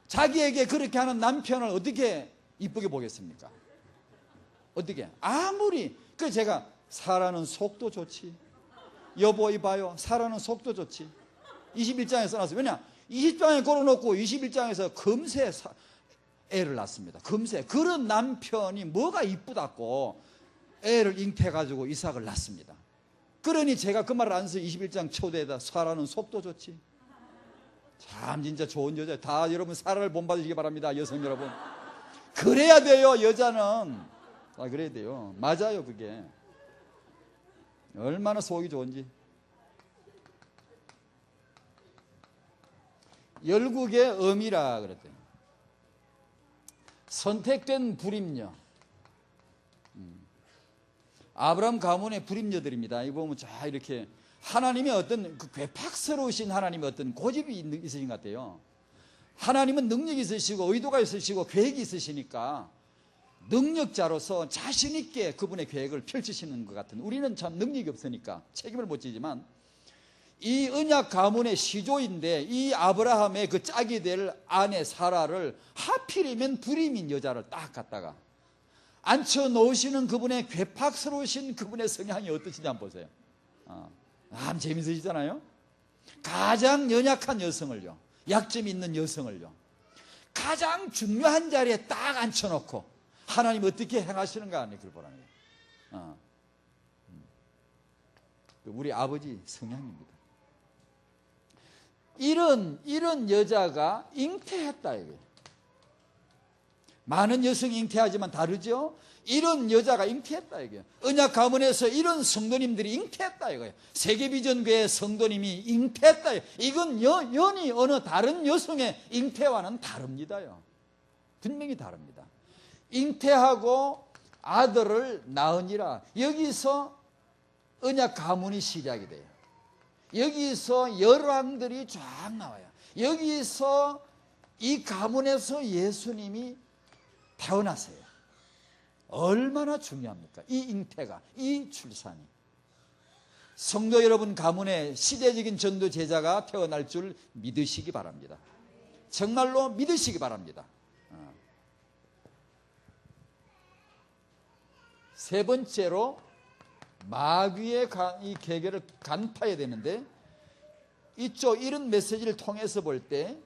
자기에게 그렇게 하는 남편을 어떻게 이쁘게 보겠습니까? 어떻게? 아무리 그래서 제가 사라는 속도 좋지. 여보 이봐요. 사라는 속도 좋지. 21장에 써놨어요. 왜냐? 20장에 걸어놓고 21장에서 금세 애를 낳습니다. 금세. 그런 남편이 뭐가 이쁘다고 애를 잉태해가지고 이삭을 낳습니다. 그러니 제가 그 말을 안 써요. 21장 초대에다 사라는 속도 좋지. 참 진짜 좋은 여자. 다 여러분 사라를 본받으시기 바랍니다. 여성 여러분. 그래야 돼요. 여자는. 그래야 돼요. 맞아요. 그게. 얼마나 속이 좋은지. 열국의 어미라 그랬대요. 선택된 불임녀. 아브라함 가문의 불임녀들입니다. 이 보면 자 이렇게 하나님의 어떤 그 괴팍스러우신 하나님의 어떤 고집이 있으신 것 같아요. 하나님은 능력이 있으시고 의도가 있으시고 계획이 있으시니까 능력자로서 자신 있게 그분의 계획을 펼치시는 것 같은. 우리는 참 능력이 없으니까 책임을 못 지지만 이 언약 가문의 시조인데 이 아브라함의 그 짝이 될 아내 사라를 하필이면 불임인 여자를 딱 갖다가 앉혀 놓으시는 그분의 괴팍스러우신 그분의 성향이 어떠신지 한번 보세요. 참 재밌으시잖아요. 가장 연약한 여성을요, 약점이 있는 여성을요, 가장 중요한 자리에 딱 앉혀놓고 하나님 어떻게 행하시는가 하는 걸 보라는 거예요. 우리 아버지 성향입니다. 이런 여자가 잉태했다 이거예요. 많은 여성이 잉태하지만 다르죠. 이런 여자가 잉태했다 이거예요. 언약 가문에서 이런 성도님들이 잉태했다 이거예요. 세계비전교회 성도님이 잉태했다. 이건 연히 어느 다른 여성의 잉태와는 다릅니다요. 분명히 다릅니다. 잉태하고 아들을 낳으니라. 여기서 언약 가문이 시작이 돼요. 여기서 열왕들이 쫙 나와요. 여기서 이 가문에서 예수님이 태어나세요. 얼마나 중요합니까? 이 잉태가, 이 출산이. 성도 여러분 가문에 시대적인 전도 제자가 태어날 줄 믿으시기 바랍니다. 정말로 믿으시기 바랍니다. 세 번째로 마귀의 이 계계를 간파해야 되는데, 이런 메시지를 통해서 볼 때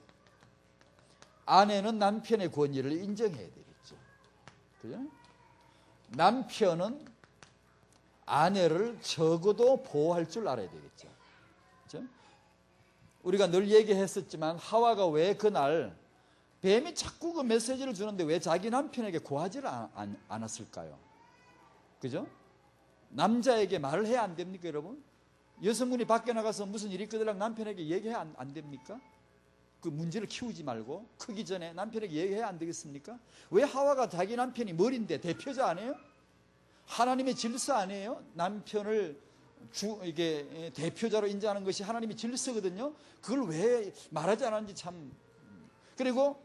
아내는 남편의 권위를 인정해야 되겠죠. 그죠? 남편은 아내를 적어도 보호할 줄 알아야 되겠죠. 그죠? 우리가 늘 얘기했었지만 하와가 왜 그날 뱀이 자꾸 그 메시지를 주는데 왜 자기 남편에게 고하지를 않았을까요? 그죠? 남자에게 말을 해야 안 됩니까, 여러분? 여성분이 밖에 나가서 무슨 일이 있거든 남편에게 얘기해야 안 됩니까? 그 문제를 키우지 말고 크기 전에 남편에게 얘기해야 안 되겠습니까? 왜 하와가 자기 남편이 머리인데 대표자 아니에요? 하나님의 질서 아니에요? 남편을 이게 대표자로 인정하는 것이 하나님의 질서거든요. 그걸 왜 말하지 않았는지 참. 그리고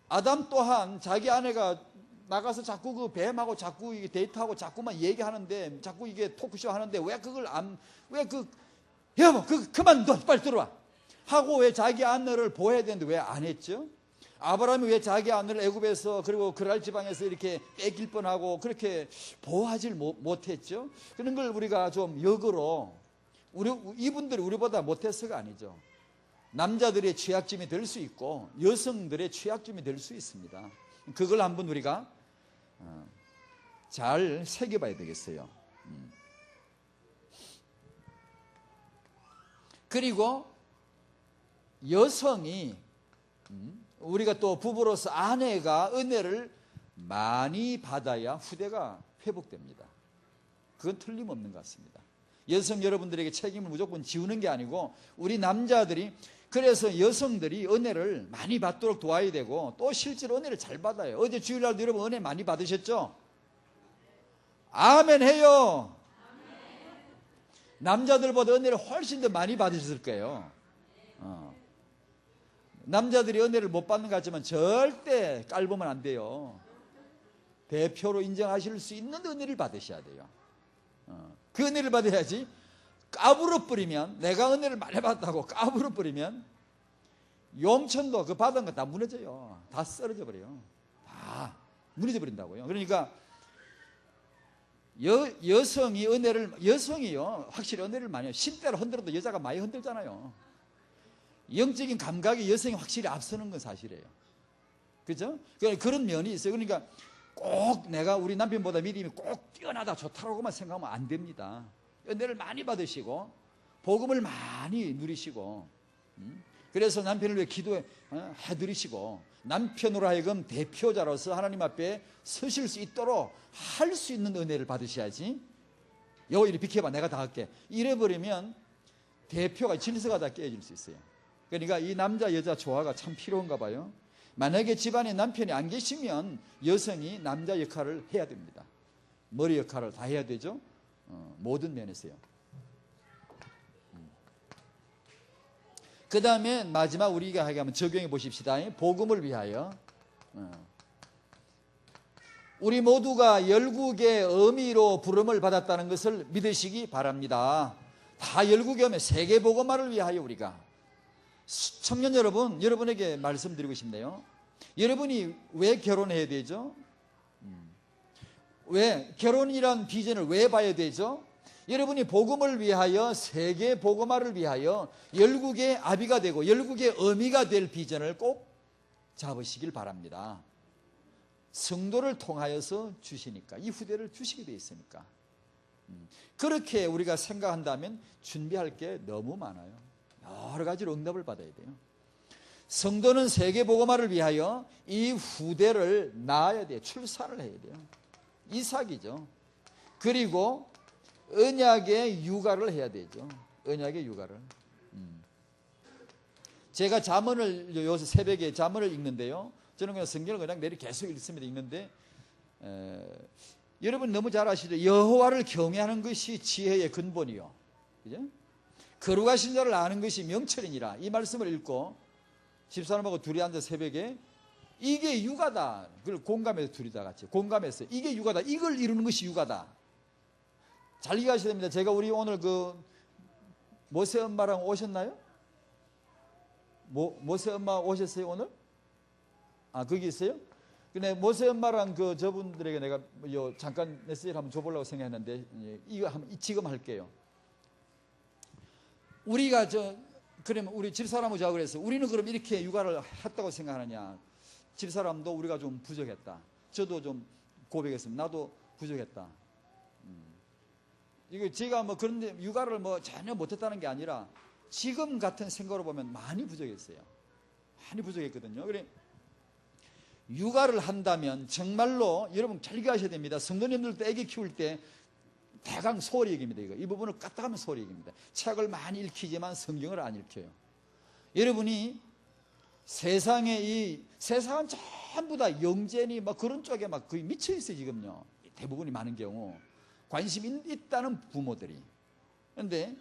아담 또한 자기 아내가 나가서 자꾸 그 뱀하고 자꾸 이게 데이트하고 자꾸만 얘기하는데, 자꾸 이게 토크쇼 하는데 왜 그걸 여보 그만둬 빨리 들어와 하고 왜 자기 아내를 보호해야 되는데 왜 안 했죠? 아브라함이 왜 자기 아내를 애굽에서 그리고 그랄 지방에서 이렇게 뺏길 뻔하고 그렇게 보호하지 못했죠? 그런 걸 우리가 좀 역으로 이분들이 우리보다 못해서가 아니죠. 남자들의 취약점이 될 수 있고 여성들의 취약점이 될 수 있습니다. 그걸 한번 우리가 잘 새겨봐야 되겠어요. 그리고 여성이 우리가 또 부부로서 아내가 은혜를 많이 받아야 후대가 회복됩니다. 그건 틀림없는 것 같습니다. 여성 여러분들에게 책임을 무조건 지우는 게 아니고 우리 남자들이, 그래서 여성들이 은혜를 많이 받도록 도와야 되고, 또 실제로 은혜를 잘 받아요. 어제 주일날도 여러분 은혜 많이 받으셨죠? 아멘 해요. 남자들보다 은혜를 훨씬 더 많이 받으셨을 거예요. 남자들이 은혜를 못 받는 것 같지만 절대 깔보면 안 돼요. 대표로 인정하실 수 있는 은혜를 받으셔야 돼요. 그 은혜를 받아야지. 까불어버리면, 내가 은혜를 많이 받았다고 까불어버리면 용천도 그 받은 거 다 무너져요. 다 쓰러져 버려요. 다 무너져 버린다고요. 그러니까 여성이 은혜를, 여성이요 확실히 은혜를 많이 해요. 10대로 흔들어도 여자가 많이 흔들잖아요. 영적인 감각이 여성이 확실히 앞서는 건 사실이에요. 그죠? 그런 면이 있어요. 그러니까 꼭 내가 우리 남편보다 믿음이 꼭 뛰어나다 좋다라고만 생각하면 안 됩니다. 은혜를 많이 받으시고 복음을 많이 누리시고, 그래서 남편을 위해 기도해 드리시고, 남편으로 하여금 대표자로서 하나님 앞에 서실 수 있도록 할 수 있는 은혜를 받으셔야지. 요 이리 비켜봐, 내가 다 할게, 이래버리면 대표가, 질서가 다 깨질 수 있어요. 그러니까 이 남자 여자 조화가 참 필요한가 봐요. 만약에 집안에 남편이 안 계시면 여성이 남자 역할을 해야 됩니다. 머리 역할을 다 해야 되죠. 모든 면에서요. 그 다음에 마지막 우리가 하게 하면 적용해 보십시다. 복음을 위하여. 우리 모두가 열국의 의미로 부름을 받았다는 것을 믿으시기 바랍니다. 다 열국의 의미, 세계 복음화를 위하여 우리가. 청년 여러분, 여러분에게 말씀드리고 싶네요. 여러분이 왜 결혼해야 되죠? 왜 결혼이란 비전을 왜 봐야 되죠? 여러분이 복음을 위하여, 세계 복음화를 위하여 열국의 아비가 되고 열국의 어미가 될 비전을 꼭 잡으시길 바랍니다. 성도를 통하여서 주시니까, 이 후대를 주시게 되어 있으니까. 그렇게 우리가 생각한다면 준비할 게 너무 많아요. 여러 가지로 응답을 받아야 돼요. 성도는 세계 복음화를 위하여 이 후대를 낳아야 돼요. 출산을 해야 돼요. 이삭이죠. 그리고 언약의 육아를 해야 되죠. 언약의 육아를. 제가 잠언을 요새 새벽에 잠언을 읽는데요. 저는 그냥 성경을 그냥 내리 계속 읽습니다. 읽는데 여러분 너무 잘 아시죠? 여호와를 경외하는 것이 지혜의 근본이요. 그죠? 거룩하신 자를 아는 것이 명철이니라. 이 말씀을 읽고 집사람하고 둘이 앉아 새벽에 이게 육아다. 그걸 공감해서 둘이 다 같이 공감해서 이게 육아다. 이걸 이루는 것이 육아다. 잘 이해하셔야 됩니다. 제가 우리 오늘 그 모세 엄마랑 오셨나요? 모세 엄마 오셨어요 오늘? 아 거기 있어요? 근데 모세 엄마랑 그 저분들에게 내가 잠깐 메시지를 한번 줘보려고 생각했는데 이거 한번 지금 할게요. 우리가 그러면 우리 집사람하고 저하고 그래서 우리는 그럼 이렇게 육아를 했다고 생각하느냐? 집사람도 우리가 좀 부족했다. 저도 좀 고백했습니다. 나도 부족했다. 이거 제가 뭐 그런데 육아를 뭐 전혀 못했다는 게 아니라 지금 같은 생각으로 보면 많이 부족했어요. 많이 부족했거든요. 그래 육아를 한다면 정말로 여러분 잘 기억하셔야 됩니다. 성도님들도 애기 키울 때 대강 소홀히 얘기입니다. 이 부분을 까딱하면 소홀히 얘기입니다. 책을 많이 읽히지만 성경을 안 읽혀요. 여러분이 세상은 전부 다 영재니 막 그런 쪽에 막 거의 미쳐 있어요. 지금요. 대부분이 많은 경우 관심이 있다는 부모들이. 그런데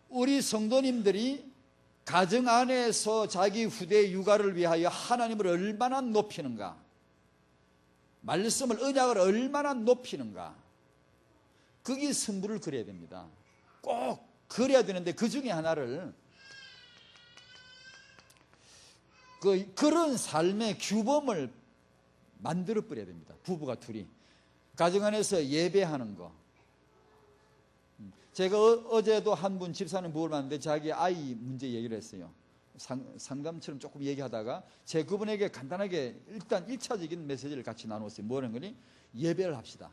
우리 성도님들이 가정 안에서 자기 후대 육아를 위하여 하나님을 얼마나 높이는가, 말씀을, 언약을 얼마나 높이는가, 거기 승부를 그려야 됩니다. 꼭 그려야 되는데 그 중에 하나를 그런 삶의 규범을 만들어 버려야 됩니다. 부부가 둘이 가정 안에서 예배하는 거. 제가 어제도 한 분 집사님 부부를 만났는데 자기 아이 문제 얘기를 했어요. 상담처럼 조금 얘기하다가 제가 그분에게 간단하게 일단 1차적인 메시지를 같이 나눴어요. 뭐라는 거니? 예배를 합시다.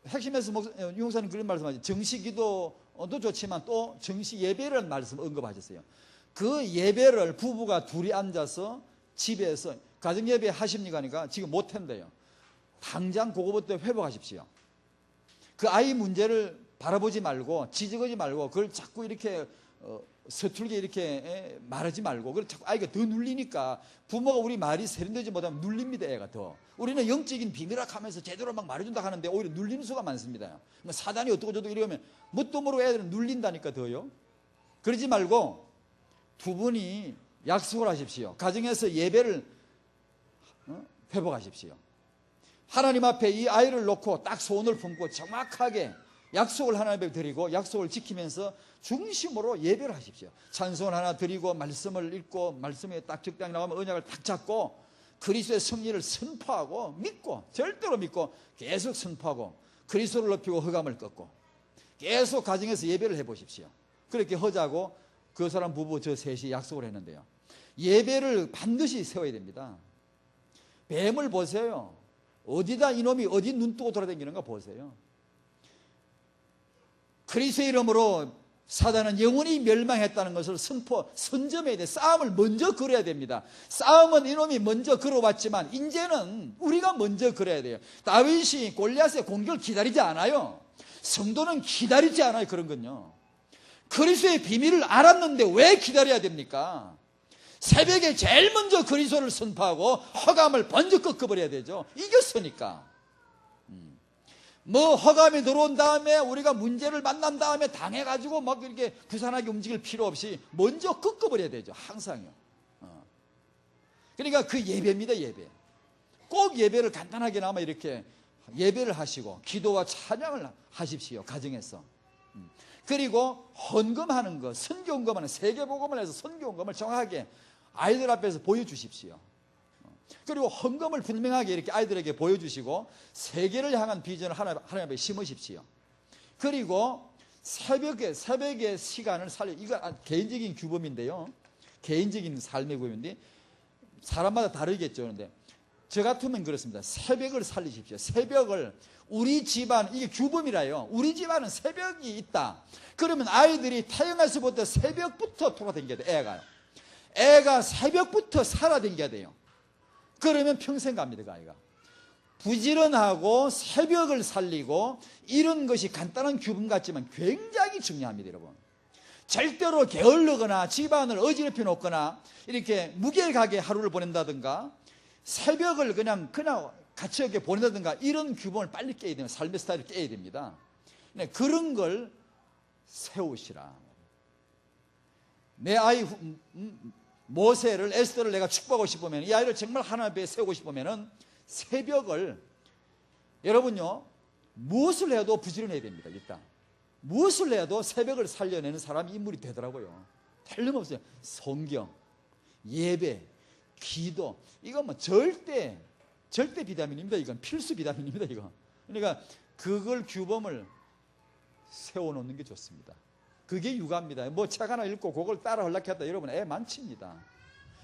핵심에서 유 목사님 그런 말씀하셨죠. 정식 기도도 좋지만 또 정식 예배라는 말씀 언급하셨어요. 그 예배를 부부가 둘이 앉아서 집에서 가정 예배 하십니까? 하니까 지금 못한대요. 당장 그거부터 회복하십시오. 그 아이 문제를 바라보지 말고 지적하지 말고 그걸 자꾸 이렇게 서툴게 이렇게 말하지 말고 그걸 자꾸 아이가 더 눌리니까 부모가 우리 말이 세련되지 못하면 눌립니다. 애가 더. 우리는 영적인 비밀학 하면서 제대로 막 말해준다 하는데 오히려 눌리는 수가 많습니다. 사단이 어떻고 저쩌고 이러면 뭣도 모르고 애들은 눌린다니까 더요. 그러지 말고 두 분이 약속을 하십시오. 가정에서 예배를 회복하십시오. 하나님 앞에 이 아이를 놓고 딱 소원을 품고 정확하게 약속을 하나님께 드리고 약속을 지키면서 중심으로 예배를 하십시오. 찬송을 하나 드리고 말씀을 읽고 말씀에 딱 적당히 나오면 언약을 딱 잡고 그리스도의 승리를 선포하고 믿고 절대로 믿고 계속 선포하고 그리스도를 높이고 흑암을 꺾고 계속 가정에서 예배를 해보십시오. 그렇게 하자고 그 사람 부부 저 셋이 약속을 했는데요. 예배를 반드시 세워야 됩니다. 뱀을 보세요. 어디다 이놈이 어디 눈 뜨고 돌아다니는가 보세요. 그리스도의 이름으로 사단은 영원히 멸망했다는 것을 선점해야 돼. 싸움을 먼저 걸어야 됩니다. 싸움은 이놈이 먼저 걸어왔지만 이제는 우리가 먼저 걸어야 돼요. 다윗이 골리앗의 공격을 기다리지 않아요. 성도는 기다리지 않아요. 그런 건요. 그리스도의 비밀을 알았는데 왜 기다려야 됩니까? 새벽에 제일 먼저 그리스도를 선포하고 허감을 먼저 꺾어버려야 되죠. 이겼으니까. 허감이 들어온 다음에 우리가 문제를 만난 다음에 당해가지고 막 이렇게 부산하게 움직일 필요 없이 먼저 꺾어버려야 되죠. 항상요. 그러니까 그 예배입니다. 예배. 꼭 예배를 간단하게나마 이렇게 예배를 하시고 기도와 찬양을 하십시오. 가정에서. 그리고 헌금하는 거, 선교헌금하는 세계복음을 해서 선교헌금을 정확하게 아이들 앞에서 보여주십시오. 그리고 헌금을 분명하게 이렇게 아이들에게 보여주시고 세계를 향한 비전을 하나님 앞에 심으십시오. 그리고 새벽에 시간을 살려, 이거 개인적인 규범인데요. 개인적인 삶의 규범인데 사람마다 다르겠죠. 그런데 저 같으면 그렇습니다. 새벽을 살리십시오. 새벽을 우리 집안, 이게 규범이라요. 우리 집안은 새벽이 있다. 그러면 아이들이 태어나서부터 새벽부터 돌아다녀야 돼요. 애가 새벽부터 살아다녀야 돼요. 그러면 평생 갑니다. 그 아이가. 부지런하고 새벽을 살리고 이런 것이 간단한 규범 같지만 굉장히 중요합니다. 여러분. 절대로 게을르거나 집안을 어지럽혀 놓거나 이렇게 무게가게 하루를 보낸다든가 새벽을 그냥 같이 이렇게 보낸다든가 이런 규범을 빨리 깨야 됩니다. 삶의 스타일을 깨야 됩니다. 그런 걸 세우시라. 내 아이 모세를, 에스더를 내가 축복하고 싶으면, 이 아이를 정말 하나님 앞에 세우고 싶으면 새벽을, 여러분요, 무엇을 해도 부지런해야 됩니다. 일단 무엇을 해도 새벽을 살려내는 사람이 인물이 되더라고요. 틀림없어요. 성경, 예배, 기도, 이건 뭐 절대 비타민입니다. 이건 필수 비타민입니다. 이거. 그러니까 그걸 규범을 세워놓는 게 좋습니다. 그게 육아입니다. 뭐 책 하나 읽고 그걸 따라 하려고 했다. 여러분 애 많습니다.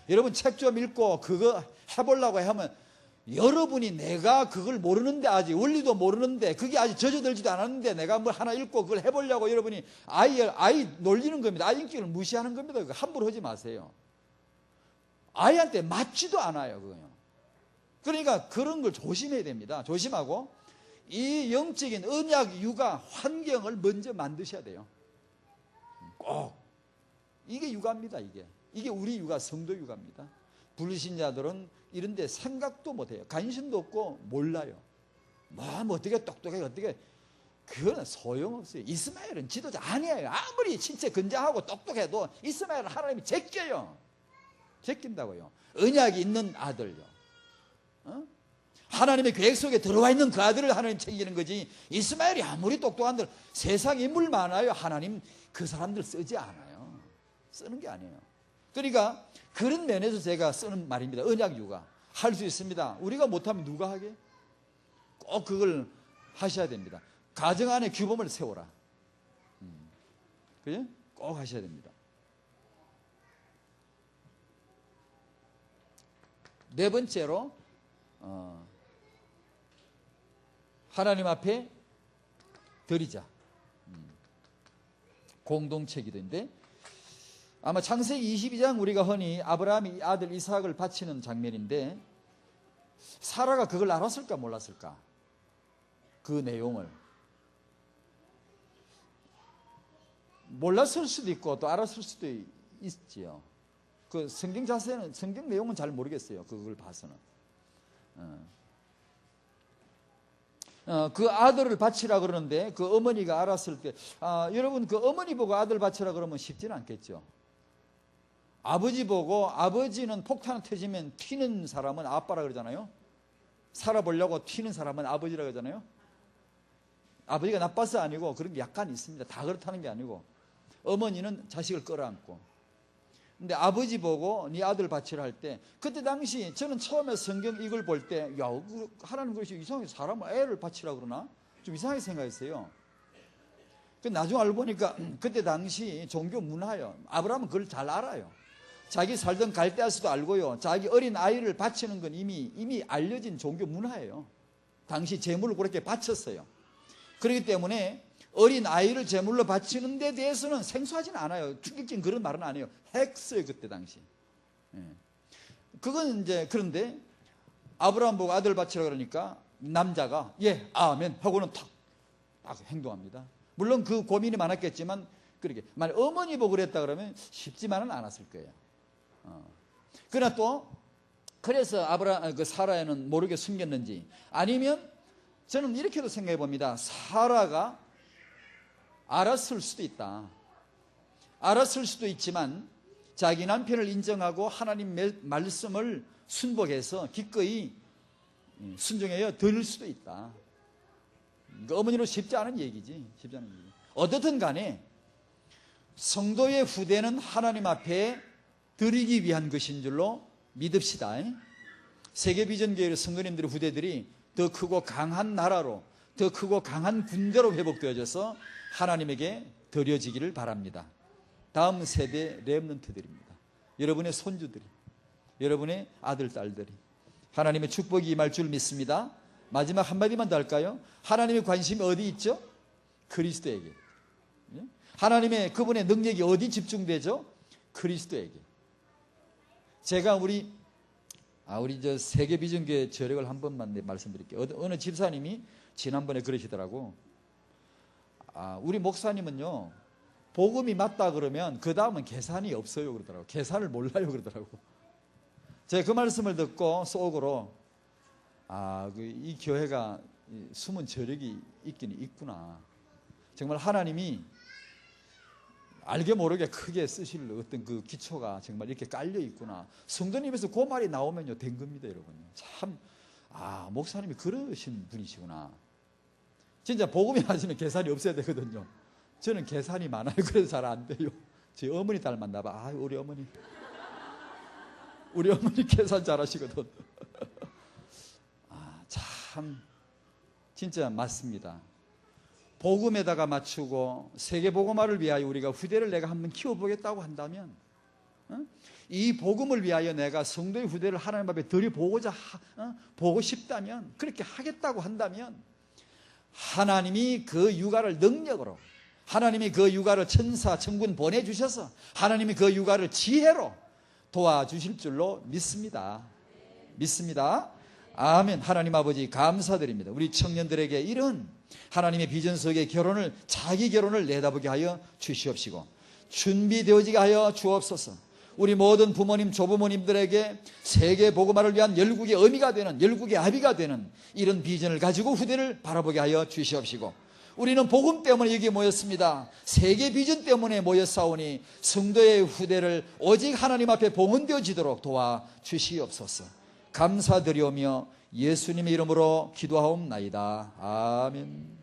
여러분 책 좀 읽고 그거 해보려고 하면 여러분이 내가 그걸 모르는데 아직 원리도 모르는데 그게 아직 젖어들지도 않았는데 내가 뭘 하나 읽고 그걸 해보려고 여러분이 아이 놀리는 겁니다. 아이 인격을 무시하는 겁니다. 그거 함부로 하지 마세요. 아이한테 맞지도 않아요. 그거요. 그러니까 그런 걸 조심해야 됩니다. 조심하고 이 영적인 언약 육아 환경을 먼저 만드셔야 돼요. 꼭 이게 육아입니다. 이게 우리 육아, 성도 육아입니다. 불신자들은 이런 데 생각도 못해요. 관심도 없고 몰라요. 뭐 어떻게 똑똑해 어떻게, 그건 소용없어요. 이스마엘은 지도자 아니에요. 아무리 진짜 건장하고 똑똑해도 이스마엘은 하나님이 제낀다고요. 언약이 있는 아들요. 하나님의 계획 속에 들어와 있는 그 아들을 하나님 챙기는 거지. 이스마엘이 아무리 똑똑한들 세상 인물 많아요. 하나님 그 사람들 쓰지 않아요. 쓰는 게 아니에요. 그러니까 그런 면에서 제가 쓰는 말입니다. 언약 육아 할 수 있습니다. 우리가 못하면 누가 하게? 꼭 그걸 하셔야 됩니다. 가정 안에 규범을 세워라. 그죠? 꼭 하셔야 됩니다. 네 번째로 하나님 앞에 드리자. 공동체 기도인데 아마 창세기 22장 우리가 흔히 아브라함이 아들 이삭을 바치는 장면인데 사라가 그걸 알았을까 몰랐을까? 그 내용을. 몰랐을 수도 있고 또 알았을 수도 있지요. 그 성경 자세는, 성경 내용은 잘 모르겠어요. 그걸 봐서는. 그 아들을 바치라 그러는데 그 어머니가 알았을 때, 여러분 그 어머니 보고 아들 바치라 그러면 쉽지는 않겠죠. 아버지 보고, 아버지는 폭탄 터지면 튀는 사람은 아빠라 그러잖아요. 살아보려고 튀는 사람은 아버지라 그러잖아요. 아버지가 나빠서 아니고 그런 게 약간 있습니다. 다 그렇다는 게 아니고. 어머니는 자식을 끌어안고. 근데 아버지 보고 네 아들 바치라 할 때, 그때 당시 저는 처음에 성경 이걸 볼 때, 야, 하나님 그러시 이상하게 사람을 애를 바치라 그러나? 좀 이상하게 생각했어요. 그 나중에 알고 보니까 그때 당시 종교 문화예요. 아브라함은 그걸 잘 알아요. 자기 살던 갈대아스도 알고요. 자기 어린 아이를 바치는 건 이미 알려진 종교 문화예요. 당시 제물을 그렇게 바쳤어요. 그렇기 때문에 어린 아이를 제물로 바치는 데 대해서는 생소하지는 않아요. 충격적인 그런 말은 아니에요. 했어요, 그때 당시. 그건 이제, 그런데 아브라함 보고 아들 바치라 그러니까 남자가 예, 아멘 하고는 탁 행동합니다. 물론 그 고민이 많았겠지만, 그렇게 만약 어머니 보고 그랬다 그러면 쉽지만은 않았을 거예요. 그러나 또 그래서 그 사라는 모르게 숨겼는지, 아니면 저는 이렇게도 생각해 봅니다. 사라가 알았을 수도 있다. 알았을 수도 있지만 자기 남편을 인정하고 하나님 말씀을 순복해서 기꺼이 순종하여 들을 수도 있다. 어머니로 쉽지 않은 얘기지. 쉽지 않은 얘기. 어떻든 간에 성도의 후대는 하나님 앞에 드리기 위한 것인 줄로 믿읍시다. 세계비전교회 성도님들의 후대들이 더 크고 강한 나라로, 더 크고 강한 군대로 회복되어져서 하나님에게 드려지기를 바랍니다. 다음 세대 렘넌트들입니다. 여러분의 손주들이, 여러분의 아들, 딸들이 하나님의 축복이 임할 줄 믿습니다. 마지막 한마디만 더 할까요? 하나님의 관심이 어디 있죠? 그리스도에게. 하나님의 그분의 능력이 어디 집중되죠? 그리스도에게. 제가 우리 저 세계비전교회 저력을 한 번만 말씀드릴게요. 어느 집사님이 지난번에 그러시더라고. 우리 목사님은요, 복음이 맞다 그러면 그 다음은 계산이 없어요 그러더라고. 계산을 몰라요 그러더라고. 제가 그 말씀을 듣고 속으로 이 교회가 숨은 저력이 있긴 있구나. 정말 하나님이 알게 모르게 크게 쓰실 어떤 그 기초가 정말 이렇게 깔려 있구나. 성도님에서 그 말이 나오면요, 된 겁니다, 여러분. 참, 목사님이 그러신 분이시구나. 진짜 복음이 맞으면 계산이 없어야 되거든요. 저는 계산이 많아요. 그래서 잘 안 돼요. 제 어머니 닮았나 봐. 우리 어머니 계산 잘하시거든. 참 진짜 맞습니다. 복음에다가 맞추고 세계 복음화를 위하여 우리가 후대를 내가 한번 키워보겠다고 한다면, 이 복음을 위하여 내가 성도의 후대를 하나님 앞에 드려보고자 보고 싶다면, 그렇게 하겠다고 한다면 하나님이 그 육아를 능력으로, 하나님이 그 육아를 천사 천군 보내주셔서 하나님이 그 육아를 지혜로 도와주실 줄로 믿습니다. 아멘. 하나님 아버지 감사드립니다. 우리 청년들에게 이런 하나님의 비전 속의 결혼을, 자기 결혼을 내다보게 하여 주시옵시고 준비되어지게 하여 주옵소서. 우리 모든 부모님, 조부모님들에게 세계 복음화를 위한 열국의 어미가 되는, 열국의 아비가 되는 이런 비전을 가지고 후대를 바라보게 하여 주시옵시고, 우리는 복음 때문에 여기 모였습니다. 세계 비전 때문에 모였사오니 성도의 후대를 오직 하나님 앞에 봉헌되어지도록 도와주시옵소서. 감사드리오며 예수님의 이름으로 기도하옵나이다. 아멘.